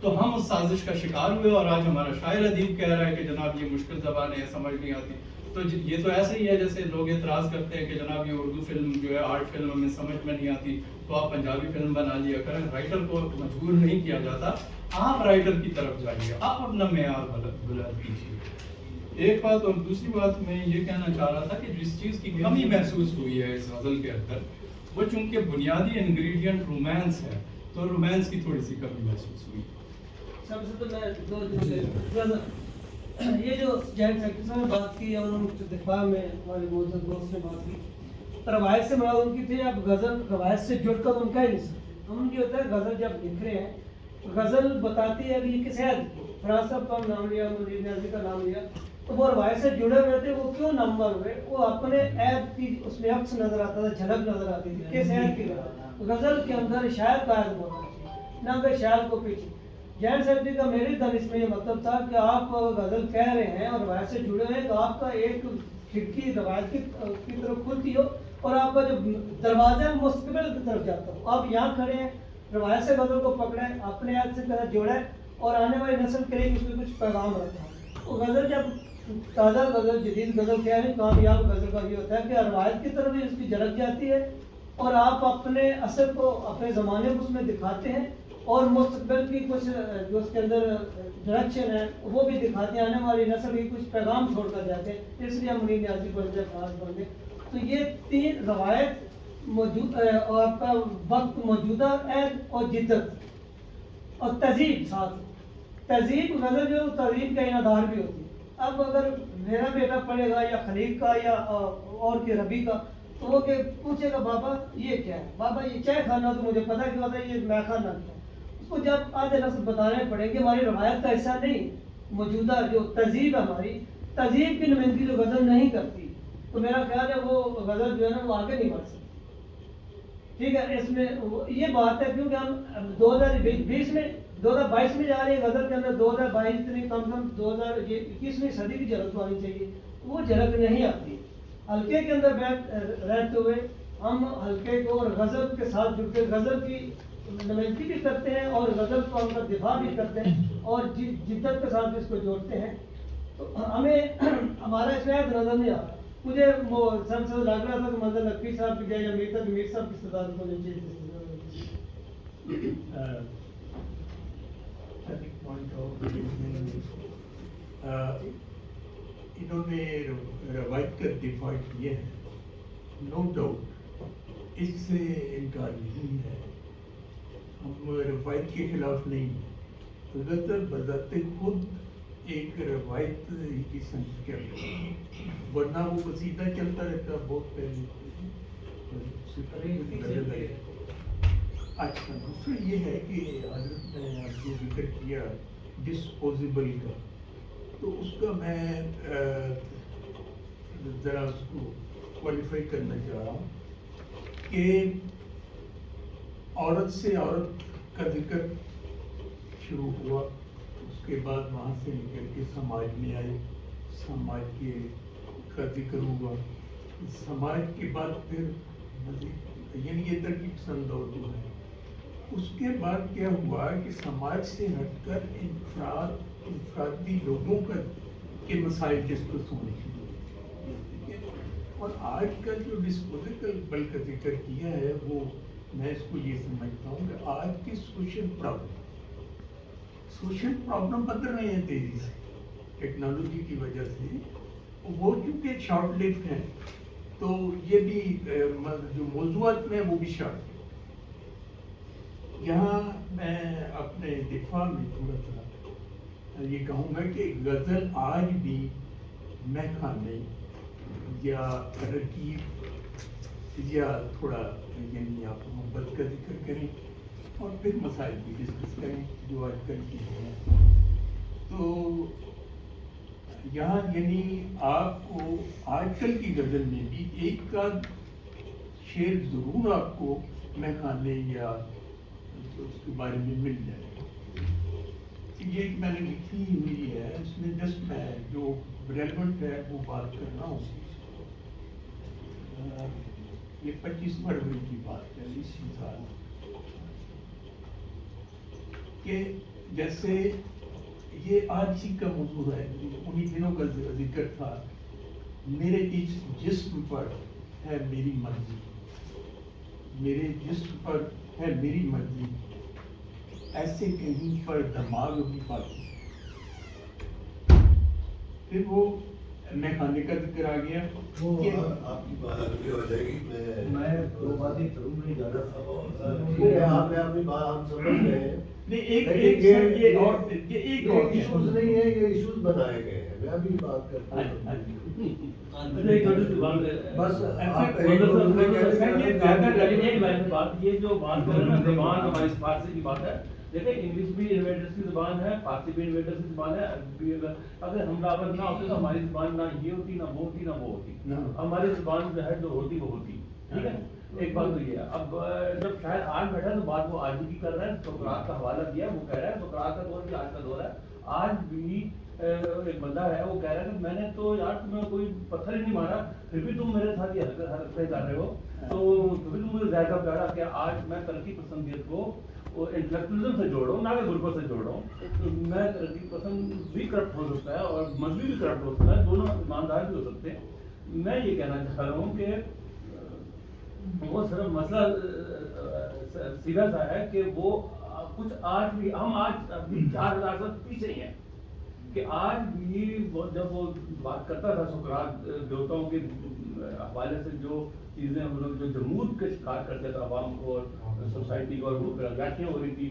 تو ہم اس سازش کا شکار ہوئے، اور آج ہمارا شاعر ادیب کہہ رہا ہے کہ جناب یہ مشکل زبان ہے، سمجھ نہیں آتی. تو یہ تو ایسے ہی ہے جیسے لوگ اعتراض کرتے ہیں کہ جناب یہ اردو فلم جو ہے آرٹ فلم ہمیں سمجھ میں نہیں آتی تو آپ پنجابی فلم بنا لیا کریں. رائٹر کو مجبور نہیں کیا جاتا, آپ رائٹر کی طرف جائیے, آپ اپنا معیار بلند کیجیے. ایک بات. اور دوسری بات میں یہ کہنا چاہ رہا تھا کہ جس چیز کی کمی محسوس ہوئی ہے اس غزل کے اندر, وہ چونکہ بنیادی انگریڈینٹ رومانس ہے, تو رومانس کی تھوڑی سی کمی محسوس ہوئی. سب سے تو میں دو یہ جو جوائنٹ سیکرٹری صاحب نے بات کی اور ان کے دفاع میں ہمارے موجود دوست نے بات کی, روایت سے مراد ان کی تھی. اب غزل روایت سے جڑ کر ان کا ہی نہیں سکتا. ہم کی ہوتا ہے غزل جب لکھ رہے ہیں, غزل بتاتی ہے ابھی کس حد کی. فراز صاحب کا نام لیا, منیر نیازی کا نام لیا, تو وہ روایت سے جڑے ہوئے تھے. وہ کیوں نامور ہوئے؟ وہ اپنے عیب کی اس میں عکس نظر آتا تھا, جھلک نظر آتی تھی کس عیب کی. غزل کے اندر شاعر کا عیب ہونا چاہیے, نہ کہ شاعر کو پیچھے. جین سیکرٹری کا میری دانش میں یہ مطلب تھا کہ آپ غزل کہہ رہے ہیں اور روایت سے جڑے ہیں, تو آپ کا ایک کھڑکی روایت کی طرف کھلتی ہو اور آپ کا جو دروازہ ہے مستقبل کی طرف جاتا ہو. آپ یہاں کھڑے ہیں, روایت سے غزل کو پکڑیں, اپنے ہاتھ سے جوڑیں اور آنے والی نسل کے لیے اس میں کچھ پیغام رکھا. تو غزل جب تازہ غزل, جدید غزل کہہ رہے ہیں, کامیاب غزل کا یہ ہوتا ہے کہ روایت کی طرف بھی اس کی جھلک جاتی ہے اور آپ اپنے اثر کو, اپنے زمانے کو اس میں دکھاتے ہیں اور مستقبل کی کچھ جو اس کے اندر ڈائریکشن ہے وہ بھی دکھاتے ہیں, آنے والی نسل کی کچھ پیغام چھوڑ کر جاتے ہیں. اس لیے ہم منیر نیازی بن گئے, فراز بن گئے. تو یہ تین روایت موجود اور آپ کا وقت موجودہ عہد اور جدت اور تہذیب ساتھ. تہذیب غزل جو تہذیب کا انعدار بھی ہوتی ہے. اب اگر میرا بیٹا پڑھے گا یا خلیق کا یا اور کے ربی کا, تو وہ کہ پوچھے گا بابا یہ کیا ہے, بابا یہ چائے کھانا, تو مجھے پتا کیا ہوتا ہے یہ میں کھانا کیا. اس کو جب آدھے لفظ بتانے پڑیں گے, ہماری روایت کا حصہ نہیں, موجودہ جو تہذیب ہے ہماری, تہذیب کی نمائندگی جو غزل نہیں کرتی, تو میرا خیال ہے وہ غزل جو ہے نا وہ آگے نہیں بڑھ سکتی. ٹھیک ہے, اس میں یہ بات ہے کیونکہ ہم 2020 میں 2022 میں جا رہے ہیں. غزل کے اندر 2022 اتنی کم کم 2021ویں صدی کی جھلک آنی چاہیے, وہ جھلک نہیں آتی. حلقے کے اندر رہتے ہوئے ہم حلقے کو اور غزل کے ساتھ جڑ کے غزل کی نمائندگی بھی کرتے ہیں اور غزل کو ہم کا دفاع بھی کرتے ہیں اور جدت کے ساتھ اس کو جوڑتے ہیں. تو ہمیں ہمارا اس میں نظر نہیں آتا. مجھے سب سے لگ رہا تھا کہ منظر نقوی صاحب کی جائے یا میر صاحب کی صدارت ہونی چاہیے. انہوں نے روایت کا دفاع کیا ہے, نو ڈاؤٹ, اس سے انکار نہیں ہے. ہم روایت کے خلاف نہیں ہیں. غزل بذات خود ایک روایت کی صنف کیا ہے, ورنہ وہ قصیدہ چلتا رہتا بہت پہلے. اچھا, دوسرا یہ ہے کہ حضرت نے آپ کو ذکر کیا ڈسپوزیبل کا, تو اس کا میں ذرا اس کو کوالیفائی کرنا چاہ رہا ہوں کہ عورت سے عورت کا ذکر شروع ہوا, اس کے بعد وہاں سے نکل کے سماج میں آئے, سماج کے کا ذکر ہوا, سماج کے بعد پھر یعنی یہ ترکیب پسند اور جو ہے. اس کے بعد کیا ہوا کہ سماج سے ہٹ کر انفرادی لوگوں کا کے مسائل ڈسکس ہونے شروع. اور آج کل جو ڈسپوزیبل کا ذکر کیا ہے وہ میں اس کو یہ سمجھتا ہوں کہ آج کی سوشل پرابلم بدل رہے ہیں تیزی سے ٹیکنالوجی کی وجہ سے. وہ چونکہ شارٹ لفٹ ہیں تو یہ بھی جو موضوعات میں وہ بھی شارٹ. یہاں میں اپنے دفاع میں تھوڑا سا یہ کہوں گا کہ غزل آج بھی مہخانے یا رکیب یا تھوڑا یعنی آپ محبت کا ذکر کریں اور پھر مسائل بھی ڈسکس کریں جو آج کل کی ہیں. تو یہاں یعنی آپ کو آج کل کی غزل میں بھی ایک کا شعر ضرور آپ کو مہخانے یا اس کے بارے میں مل جائے. یہ میں نے لکھی ہوئی ہے, اس میں جسٹ میں جو ریلیونٹ ہے وہ بات کر رہا ہوں. یہ 25 فروری کی بات ہے اسی سال کہ جیسے یہ آج ہی کا موضوع ہے, انہی دنوں کا ذکر تھا میرے اس جسم پر ہے میری مرضی، میرے جسم پر ہے میری مرضی، ایسے کہیں پر دماغ بھی باقی۔ پھر وہ میخانے کا ذکر آ گیا وہ کہ آپ کی بات آگے ہو جائے گی، میں دو باتیں ضرور نہیں جا رہا ٹھیک ہے، آپ نے اپنی بات ہم سمجھ گئے ہیں، نہیں، لیکن ایک یہ ایشوز نہیں ہے، یہ ایشوز بنائے گئے ہیں، میں ابھی بات کرتا ہوں۔ بس آپ بات یہ جو بات کر رہے ہیں نا، زبان ہماری فارسی کی بات ہے، دیکھیں انگلش بھی انویٹرس کی زبان ہے، فارسی بھی انویٹرس کی زبان ہے، عربی بھی اگر ہم رابط نہ ہوتے تو ہماری زبان نہ یہ ہوتی، نہ وہ ہوتی، نہ وہ ہوتی، ہماری زبان جو ہے جو ہوتی وہ ہوتی، ٹھیک ہے۔ ایک بات تو یہ ہے، اب جب شاید آج بیٹھا تو بات وہ آج بھی کر رہا ہے، سقراط کا حوالہ دیا، وہ کہہ رہا ہے سقراط کا دور بھی آج کا دور ہے، آج بھی ایک بندہ ہے وہ کہہ رہا ہے کہ میں نے تو یار تمہیں کوئی پتھر ہی نہیں مارا، پھر بھی تم میرے ساتھ یہ حرکتیں کر رہے ہو، تو پھر بھی تم مجھے ذائقہ پڑا کہ آج میں ترقی پسندیت کو انٹلیکچوئلزم سے جوڑ رہا ہوں، نہ کہ غربت سے جوڑ رہا ہوں، تو میں ترقی پسند بھی کرپٹ ہو سکتا ہے اور مذہبی بھی کرپٹ ہو سکتا ہے، دونوں ایماندار بھی ہو سکتے ہیں۔ میں یہ کہنا چاہ رہا ہوں کہ وہ صرف مسئلہ سیدھا سا ہے کہ وہ کچھ آج بھی ہم آج ابھی 4000 سال پیچھے ہی ہیں، کہ آج بھی جب وہ بات کرتا تھا سقراط دیوتاؤں کے حوالے سے جو چیزیں ہم لوگ جو جمود کے شکار کرتے تھے عوام کو اور سوسائٹی کو، اور وہ عیاشیاں ہو رہی تھی،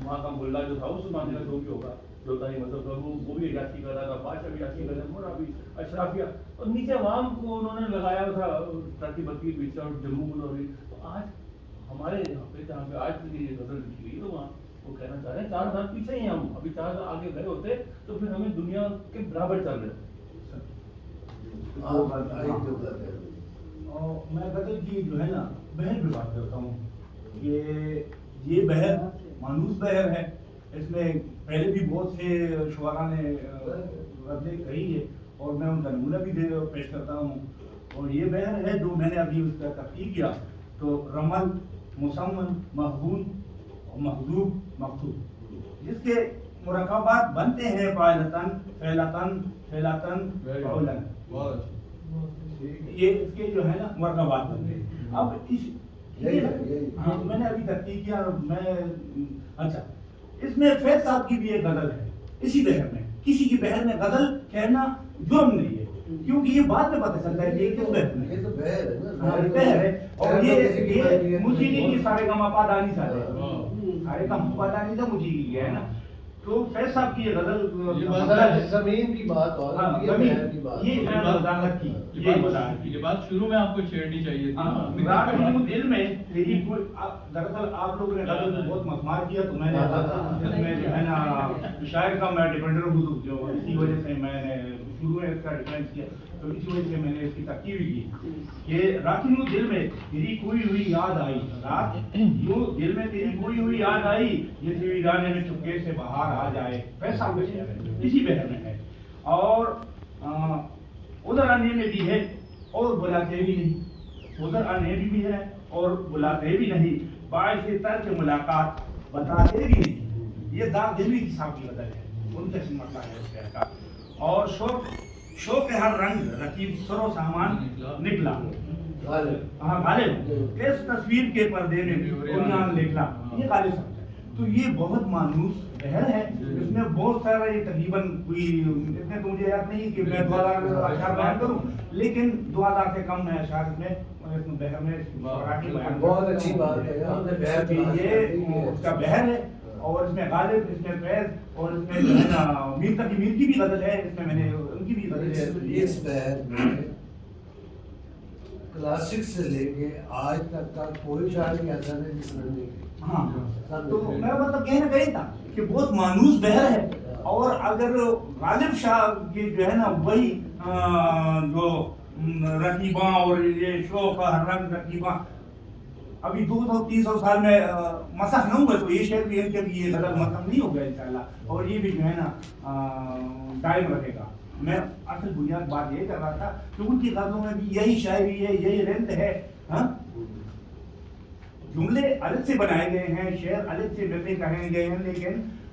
وہاں کا ملا جو تھا اس زمانے کا جو بھی ہوگا دیوتائی مذہب کا وہ بھی عیاشی کر رہا تھا، بادشاہ بھی عیاشی کر رہے تھے، مرا بھی اشرافیہ، اور نیچے عوام کو انہوں نے لگایا تھا ترقی بتی کے پیچھے اور جمود، اور تو آج ہمارے یہاں پہ جہاں پہ آج کی یہ غزل لکھی ہوئی ہے تو وہاں وہ کہنا چاہ رہے ہیں 4 سال پیچھے ہی ہم، ابھی 4 سال آگے گئے ہوتے تو پھر ہمیں دنیا کے برابر چل رہے ہوتے۔ اور میں غزل کی جو ہے نا بہر پہ بات کرتا ہوں کہ یہ بہر مانوس بہر ہے، اس میں پہلے بھی بہت سے شعراء نے غزلیں کہی ہے اور میں ان کا نمونہ بھی پیش کرتا ہوں، اور یہ بہر ہے جو میں نے ابھی اس کا تحقیق کیا تو رمل، مسمن، محبون، محذوب، مکتوب، جس کے مرکبات بنتے ہیں فاعلتن، فعلتن، فعلتن، فعلن، یہ اس کے جو ہے نا مرکبات بنتے ہیں۔ اب اس میں نے ابھی تحقیق کیا، اچھا اس میں فیض صاحب کی بھی ایک غزل ہے اسی بہر میں، کسی کی بہر میں غزل کہنا جرم نہیں ہے کیونکہ یہ بعد میں پتہ چلتا ہے کہ یہ کس بہر میں، یہ تو بہر ہے نا، بہر ہے، اور یہ موسیقی کی سارے کا مپادانی سا ہے، سارے کا مپادانی سا موسیقی کی ہے نا، تو فیض صاحب کی یہ غزل زمین کی بات اور زمین کی بات، یہ وضاحت کی، یہ بات شروع میں آپ کو چھیڑنی چاہیے تھی۔ دل میں تیری کوئی دراصل آپ لوگوں نے غزل کو بہت مسمار کیا تو میں نے اس میں جو ہے نا شاعر کا میں ڈیفینڈر ہوں، جو اسی وجہ سے میں نے شروع میں اس کا ڈیفینس کیا، تو اسی وجہ سے میں نے اس کی تحقیق بھی کی کہ رات یوں دل میں تیری کوئی ہوئی یاد آئی، رات یوں دل میں تیری کوئی ہوئی یاد آئی، جس ویرانے میں چپکے سے بہار آ جائے، ویسا کچھ ہے اسی بہر میں ہے، اور ادھر آنے میں بھی ہے اور بلاتے بھی نہیں، ادھر آنے بھی ہے اور بلاتے بھی نہیں، باعث ترک ملاقات بتاتے بھی نہیں، یہ داغ دلوی کی صاحب کی غزل ہے، ان کا مسئلہ ہے اس شعر کا، اور شوق ہر رنگ رقیب سر و سامان نکلا، ہاں غالب اس تصویر کے پردے میں عریان نکلا، یہ غالب صاحب ہے، تو یہ بہت مانوس بہر ہے، اس میں بہت سارے تقریباً کوئی اتنے تو مجھے یاد نہیں کہ میں 2000 اشعار بیان کروں، لیکن 2000 سے کم میں اشعار میں بہر میں بہت اچھی بات ہے، یہ اس کا بہر ہے، اور اس میں غالب، اس میں فیض، اور اس میں جو ہے نا میر تقی میر کی بھی غزل ہے، اس میں میں نے ان کی بھی غزل ہے، اس بہر میں کلاسک سے لے کے آج تک کا کوئی شاعر ایسا نہیں جس نے نہیں، ہاں تو میرا مطلب کہنا کہی تھا کہ بہت مانوس بہر ہے، اور اگر غالب شاہ کی جو ہے نا وہی جو رقیباں اور یہ شوق ہر رنگ رقیباں ابھی 200-300 سال میں مسخ نہ ہوئے تو یہ شعر بھی ان کے بھی یہ غزل مسخ نہیں ہوگا انشاءاللہ، اور یہ بھی جو ہے نا قائم رہے گا۔ میں اصل بنیاد بات یہ کر رہا تھا کہ ان کی غزلوں میں بھی یہی شاعری ہے، یہی رنت ہے، ہاں جملے الگ سے بنائے گئے ہیں، شعر الگ سے ویسے کہیں گے ہیں، لیکن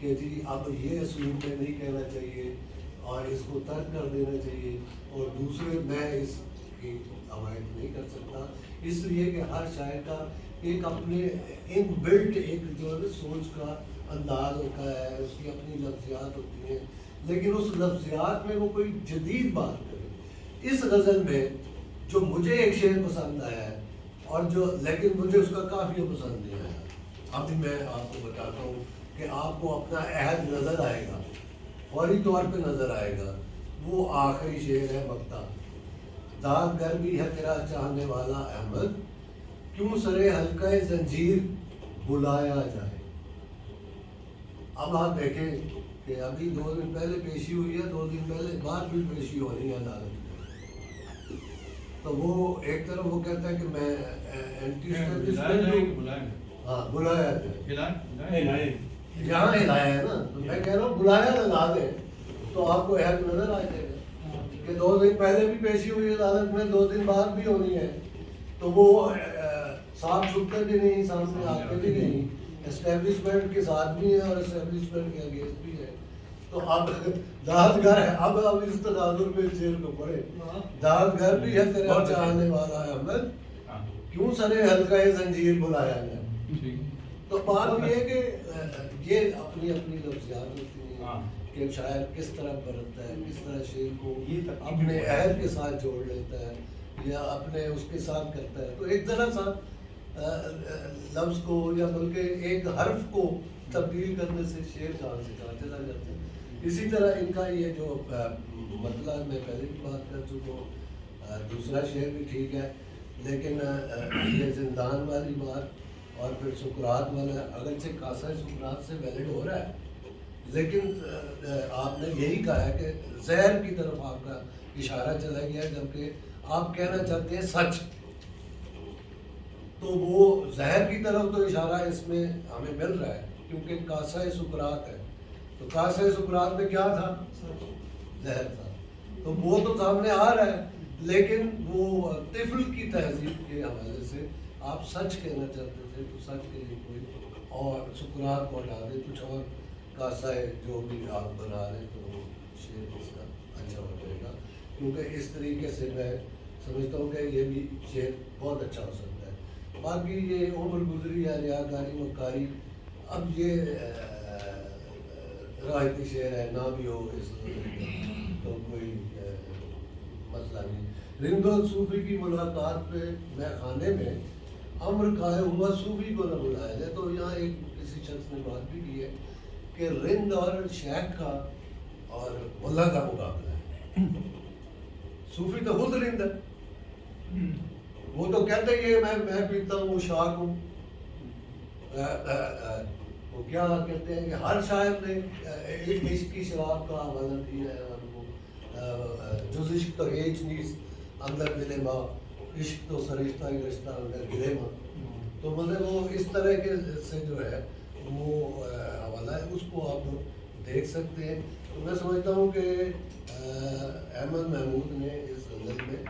کہ جی اب یہ اسلوب میں نہیں کہنا چاہیے اور اس کو ترک کر دینا چاہیے، اور دوسرے میں اس کی حمایت نہیں کر سکتا، اس لیے کہ ہر شاعر کا ایک اپنے ان بلٹ ایک جو ہے سوچ کا انداز ہوتا ہے، اس کی اپنی لفظیات ہوتی ہیں، لیکن اس لفظیات میں وہ کوئی جدید بات کرے۔ اس غزل میں جو مجھے ایک شعر پسند آیا ہے اور جو لیکن مجھے اس کا کافی پسند نہیں آیا، ابھی میں آپ کو بتاتا ہوں کہ آپ کو اپنا عہد نظر آئے گا، فوری طور پہ نظر آئے گا۔ وہ آخری شعر ہے مقطع: داد گر بھی ہے تیرا چاہنے والا احمد، کیوں سرے حلقہ زنجیر بلایا جائے۔ اب آپ دیکھیں کہ ابھی 2 دن پہلے پیشی ہوئی ہے، 2 دن پہلے بعد بھی پیشی ہو رہی ہے عدالت میں، تو وہ ایک طرف وہ کہتا ہے کہ میں اینٹی اسٹیبلشمنٹ ہوں، ہاں بلایا جائے، یہاں ہلایا ہے نا، تو میں کہہ رہا ہوں بلایا لگا دیں تو آپ کو عہد نظر آ جائے گا کہ 2 دن پہلے بھی پیشی ہوئی عدالت میں، 2 دن بعد بھی ہونی ہے، تو وہ صاف چھپتے بھی نہیں، سامنے آتے بھی نہیں، اسٹیبلشمنٹ کے ساتھ بھی ہے اور اسٹیبلشمنٹ کے اگینسٹ بھی ہے۔ تو اب دادگر ہے، اب اس تناظر میں شعر کو پڑھے: دادگر بھی ہے تیرا چاہنے والا احمد، کیوں سرے حلقہ زنجیر بلایا جائے۔ تو بات یہ ہے کہ یہ اپنی اپنی لفظیات ہوتی ہیں کہ شاعر کس طرح برتتا ہے، کس طرح شعر کو اپنے عہد کے ساتھ جوڑ لیتا ہے یا اپنے اس کے ساتھ کرتا ہے۔ تو ایک ذرا سا لفظ کو یا بلکہ ایک حرف کو تبدیل کرنے سے شعر کہاں سے کہاں چلا جاتا ہے۔ اسی طرح ان کا یہ جو مطلب میں پہلے بھی بات کر چکا ہوں، دوسرا شعر بھی ٹھیک ہے، لیکن یہ زندان والی بات اور پھر سکرات والا، اگرچہ کاسہ سکرات سے ویلڈ ہو رہا ہے، لیکن آپ نے یہی کہا ہے کہ زہر کی طرف آپ کا اشارہ چلا گیا، جبکہ آپ کہنا چاہتے ہیں سچ، تو وہ زہر کی طرف تو اشارہ اس میں ہمیں مل رہا ہے کیونکہ کاسہ سکرات ہے، تو کاسہ سکرات میں کیا تھا؟ زہر تھا، تو وہ تو سامنے آ رہا ہے، لیکن وہ طفل کی تہذیب کے حوالے سے آپ سچ کہنا چاہتے تھے تو سچ کے لیے کوئی اور سکرات کو ہٹا دیں، کچھ اور کاسہ جو بھی آپ بنا لیں تو شعر اس کا اچھا ہو جائے گا، کیونکہ اس طریقے سے میں سمجھتا ہوں کہ یہ بھی شعر بہت اچھا ہو سکتا ہے۔ باقی یہ عمر گزری یا ریاکاری مکاری، اب یہ روایتی شعر ہے، نہ بھی ہو اس تو کوئی مسئلہ نہیں۔ رند و صوفی کی ملاقات پہ میں خانے میں امر کھائے ہوا صوفی کو نہ بلایا جائے، تو یہاں ایک کسی شخص نے بات بھی کی ہے کہ رند اور شیخ کا اور ملا کا مقابلہ ہے، صوفی تو خود رند ہے، وہ تو کہتے ہیں کہ میں پیتا ہوں، وہ شاک ہوں، وہ کیا کہتے ہیں کہ ہر شاعر نے عشق کی شراب کا حوالہ دیا ہے، اور وہ جز عشق تو ہیچ نیست اندر دل ماں، عشق تو سرشتہ ہی رشتہ اندر گلے ماں، تو مطلب وہ اس طرح کے سے جو ہے وہ حوالہ ہے، اس کو آپ دیکھ سکتے ہیں۔ تو میں سمجھتا ہوں کہ احمد محمود نے اس غزل میں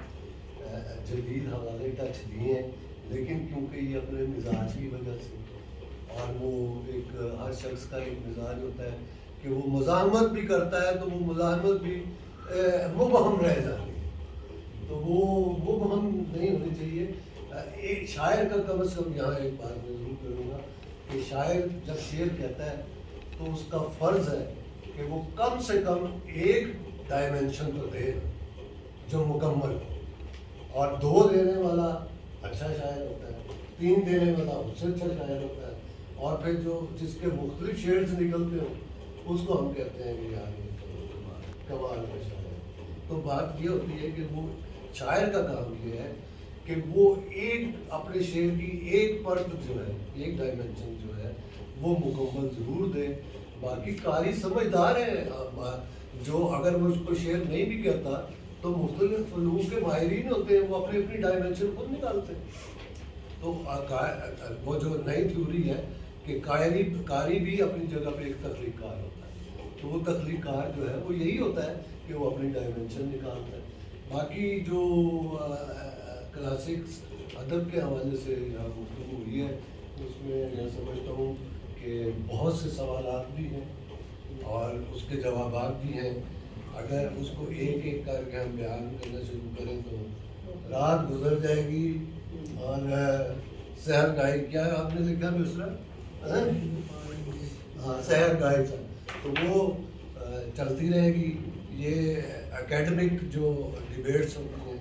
جدید حوالے ٹچ دیے ہیں، لیکن کیونکہ یہ اپنے مزاج کی وجہ سے، اور وہ ایک ہر شخص کا ایک مزاج ہوتا ہے کہ وہ مزاحمت بھی کرتا ہے تو وہ مزاحمت بھی مبہم رہ جاتی ہے، تو وہ مبہم نہیں ہونی چاہیے۔ ایک شاعر کا کم از کم یہاں ایک بات میں ضرور کروں گا کہ شاعر جب شعر کہتا ہے تو اس کا فرض ہے کہ وہ کم سے کم ایک ڈائمنشن تو دے جو مکمل ہو، اور 2 دینے والا اچھا شاعر ہوتا ہے، 3 دینے والا اس سے اچھا شاعر ہوتا ہے، اور پھر جو جس کے مختلف شیڈز نکلتے ہو اس کو ہم کہتے ہیں کہ یار یہ کمال کا شاعر ہے۔ تو بات یہ ہوتی ہے کہ وہ شاعر کا کام یہ ہے کہ وہ ایک اپنے شعر کی ایک پرت جو ہے، ایک ڈائمنشن جو ہے وہ مکمل ضرور دے۔ باقی قاری سمجھدار ہے، جو اگر وہ اس کو شعر نہیں بھی کہتا تو مختلف فنون کے ماہرین ہوتے ہیں، وہ اپنی اپنی ڈائمنشن خود نکالتے ہیں۔ تو وہ جو نئی تھیوری ہے کہ قاری بھی اپنی جگہ پہ ایک تخلیق کار ہوتا ہے، تو وہ تخلیق کار جو ہے وہ یہی ہوتا ہے کہ وہ اپنی ڈائمنشن نکالتا ہے۔ باقی جو کلاسکس ادب کے حوالے سے یہاں گفتگو ہوئی ہے اس میں میں سمجھتا ہوں کہ بہت سے سوالات بھی ہیں اور اس کے جوابات بھی ہیں. اگر اس کو ایک ایک کر کے ہم بیان کرنا شروع کریں تو رات گزر جائے گی. اور سحر گاہی کیا آپ نے لکھا مصرا؟ ہاں سحر گاہی کا تو وہ چلتی رہے گی. یہ اکیڈمک جو ڈبیٹس ہوتی ہیں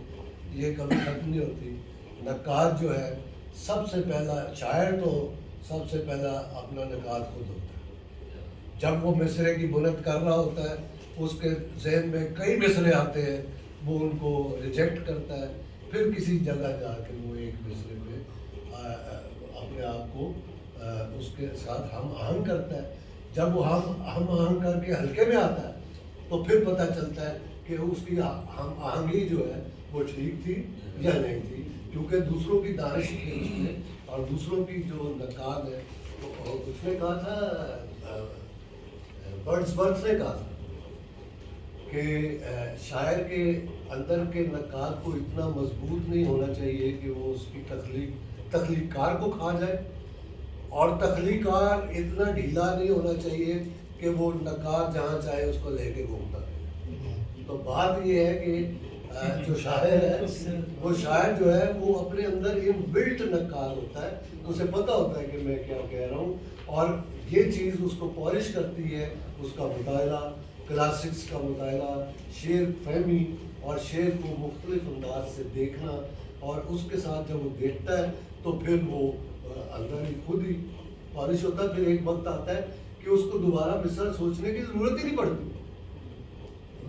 یہ کبھی ختم نہیں ہوتی. نقاد جو ہے سب سے پہلا شاعر تو سب سے پہلا اپنا نقاد خود ہوتا ہے. جب وہ مصرے کی بنت کر رہا ہوتا ہے اس کے ذہن میں کئی مصرے آتے ہیں, وہ ان کو ریجیکٹ کرتا ہے, پھر کسی جگہ جا کے وہ ایک مصرے پہ اپنے آپ کو اس کے ساتھ ہم آہنگ کرتا ہے. جب وہ ہم آہنگ کر کے ہلکے میں آتا ہے تو پھر پتہ چلتا ہے کہ اس کی ہم آہنگی جو ہے وہ ٹھیک تھی یا نہیں تھی, کیونکہ دوسروں کی دانش تھی اس میں اور دوسروں کی جو نقاد ہے اس نے کہا تھا, برڈسورتھ نے کہا تھا کہ شاعر کے اندر کے نقاد کو اتنا مضبوط نہیں ہونا چاہیے کہ وہ اس کی تخلیق کار کو کھا جائے, اور تخلیق کار اتنا ڈھیلا نہیں ہونا چاہیے کہ وہ نقاد جہاں چاہے اس کو لے کے گھومتا رہے. تو بات یہ ہے کہ جو شاعر ہے وہ شاعر جو ہے وہ اپنے اندر ان بلٹ نقاد ہوتا ہے, اسے پتہ ہوتا ہے کہ میں کیا کہہ رہا ہوں, اور یہ چیز اس کو پالش کرتی ہے اس کا مطالعہ, کلاسکس کا مطالعہ, شعر فہمی اور شعر کو مختلف انداز سے دیکھنا, اور اس کے ساتھ جب وہ دیکھتا ہے تو پھر وہ اندر ہی خود ہی پالش ہوتا ہے. پھر ایک وقت آتا ہے کہ اس کو دوبارہ مصرع سوچنے کی ضرورت ہی نہیں پڑتی,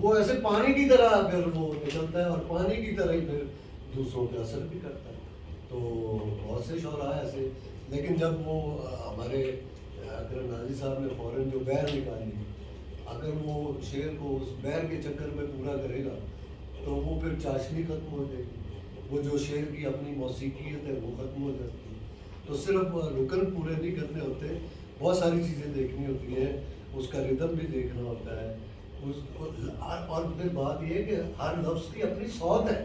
وہ ایسے پانی کی طرح پھر وہ نکلتا ہے اور پانی کی طرح ہی پھر دوسروں پہ اثر بھی کرتا ہے. تو بہت سے شعراء ایسے, لیکن جب وہ ہمارے اکرم ناظری صاحب نے فوراً جو بیر نکالی, اگر وہ شعر کو اس بیر کے چکر میں پورا کرے گا تو وہ پھر چاشنی ختم ہو جائے گی, وہ جو شعر کی اپنی موسیقیت ہے وہ ختم ہو جاتی ہے. تو صرف رکن پورے نہیں کرنے ہوتے, بہت ساری چیزیں دیکھنی ہوتی ہیں, اس کا ردم بھی دیکھنا ہوتا ہے. اور پھر بات یہ ہے کہ ہر لفظ کی اپنی صوت ہے,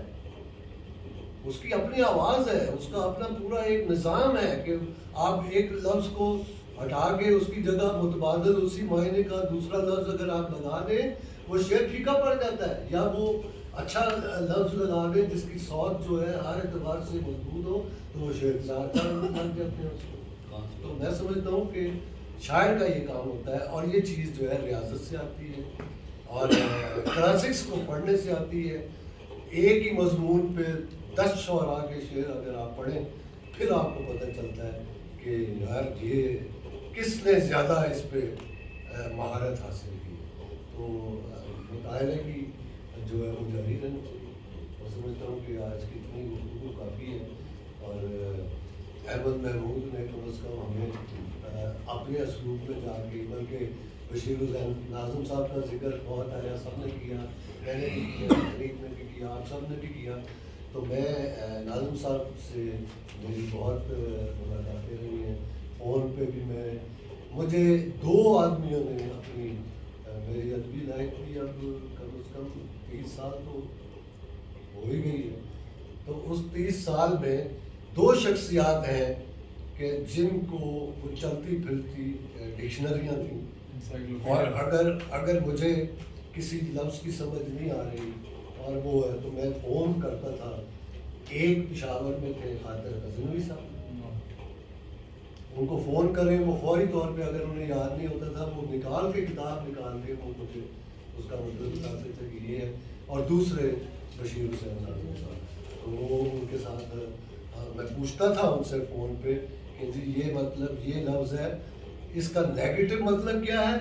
اس کی اپنی آواز ہے, اس کا اپنا پورا ایک نظام ہے کہ آپ ایک لفظ کو ہٹا کے اس کی جگہ متبادل اسی معنی کا دوسرا لفظ اگر آپ لگا دیں وہ شعر پھیکا پڑ جاتا ہے, یا وہ اچھا لفظ لگا دیں جس کی صوت جو ہے ہر اعتبار سے مضبوط ہو تو وہ شعر زیادہ لگ جاتے ہیں اس کو. تو میں سمجھتا ہوں کہ شاعر کا یہ کام ہوتا ہے, اور یہ چیز جو ہے ریاضت سے آتی ہے اور کلاسکس کو پڑھنے سے آتی ہے. ایک ہی مضمون پہ 10 شعراء کے شعر اگر آپ پڑھیں پھر آپ کو پتہ چلتا ہے کہ یار یہ کس نے زیادہ اس پہ مہارت حاصل کی. تو مطالعے کی جو ہے وہ جاری رہنا چاہیے. میں سمجھتا ہوں کہ آج کی اتنی گفتگو کافی ہے, اور احمد محمود نے کم از کم ہمیں اپنے اسلوب میں جا کے, بلکہ بشیر حسین ناظم صاحب کا ذکر بہت آیا, سب نے کیا, میں نے بھی کیا, حریف نے بھی کیا, آپ سب نے بھی کیا. تو میں ناظم صاحب سے میری بہت ملاقاتیں رہی ہیں, فون پہ بھی مجھے 2 آدمیوں نے اپنی میری ادبی لائف بھی اب کم از کم 30 سال تو ہو ہی گئی ہے. تو اس 30 سال میں 2 شخصیات ہیں کہ جن کو وہ چلتی پھرتی ڈکشنریاں تھیں, اور اگر مجھے کسی لفظ کی سمجھ نہیں آ رہی اور وہ ہے تو میں فون کرتا تھا. ایک پشاور میں تھے خاطر غزنوی صاحب, ان کو فون کریں وہ فوری طور پہ اگر انہیں یاد نہیں ہوتا تھا وہ نکال کے کتاب نکال کے وہ مجھے اس کا مطلب بتاتے تھے کہ یہ ہے. اور دوسرے بشیر حسین ناظم صاحب, تو وہ ان کے ساتھ میں پوچھتا تھا ان سے فون پہ کہ جی یہ مطلب یہ لفظ ہے, اس کا نیگیٹو مطلب کیا ہے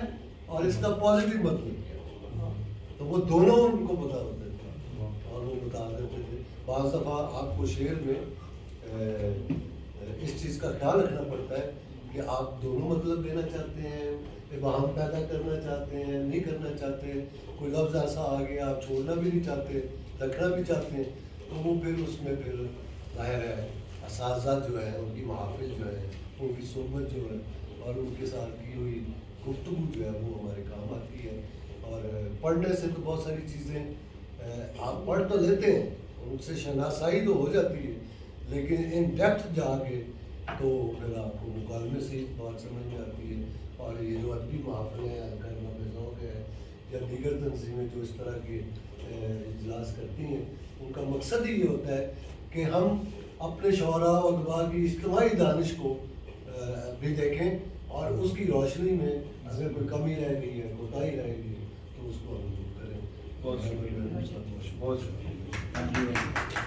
اور اس کا پازیٹیو مطلب کیا ہے. تو وہ دونوں ان کو پتہ ہوتے تھے اور وہ بتا دیتے تھے. بعض دفعہ آپ کو شعر میں اس چیز کا خیال رکھنا پڑتا ہے کہ آپ دونوں مطلب دینا چاہتے ہیں, ابہام پیدا کرنا چاہتے ہیں, نہیں کرنا چاہتے, کوئی لفظ ایسا آ گیا آپ چھوڑنا بھی نہیں چاہتے, رکھنا بھی چاہتے ہیں. تو وہ پھر اس میں پھر ظاہر ہے اساتذہ جو ہے ان کی محافل جو ہے ان کی صحبت جو ہے اور ان کے ساتھ کی ہوئی گفتگو جو ہے وہ ہمارے کام آتی ہے. اور پڑھنے سے تو بہت ساری چیزیں آپ پڑھ تو لیتے ہیں, ان سے شناسائی تو ہو جاتی ہے, لیکن ان ڈیپتھ جا کے تو پھر آپ کو مکالمے سے ہی بات سمجھ میں آتی ہے. اور یہ جو ادبی محافل ہیں کرنا بے ذوق ہے یا دیگر تنظیمیں جو اس طرح کے اجلاس کرتی ہیں، ان کا مقصد ہی یہ ہوتا ہے کہ ہم اپنے شعراء و ادباء کی اجتماعی دانش کو بھی دیکھیں اور اس کی روشنی میں اگر کوئی کمی رہ گئی ہے، کوتاہی رہ گئی ہے تو اس کو ہم دور کریں. بہت شکریہ. بہت شکریہ.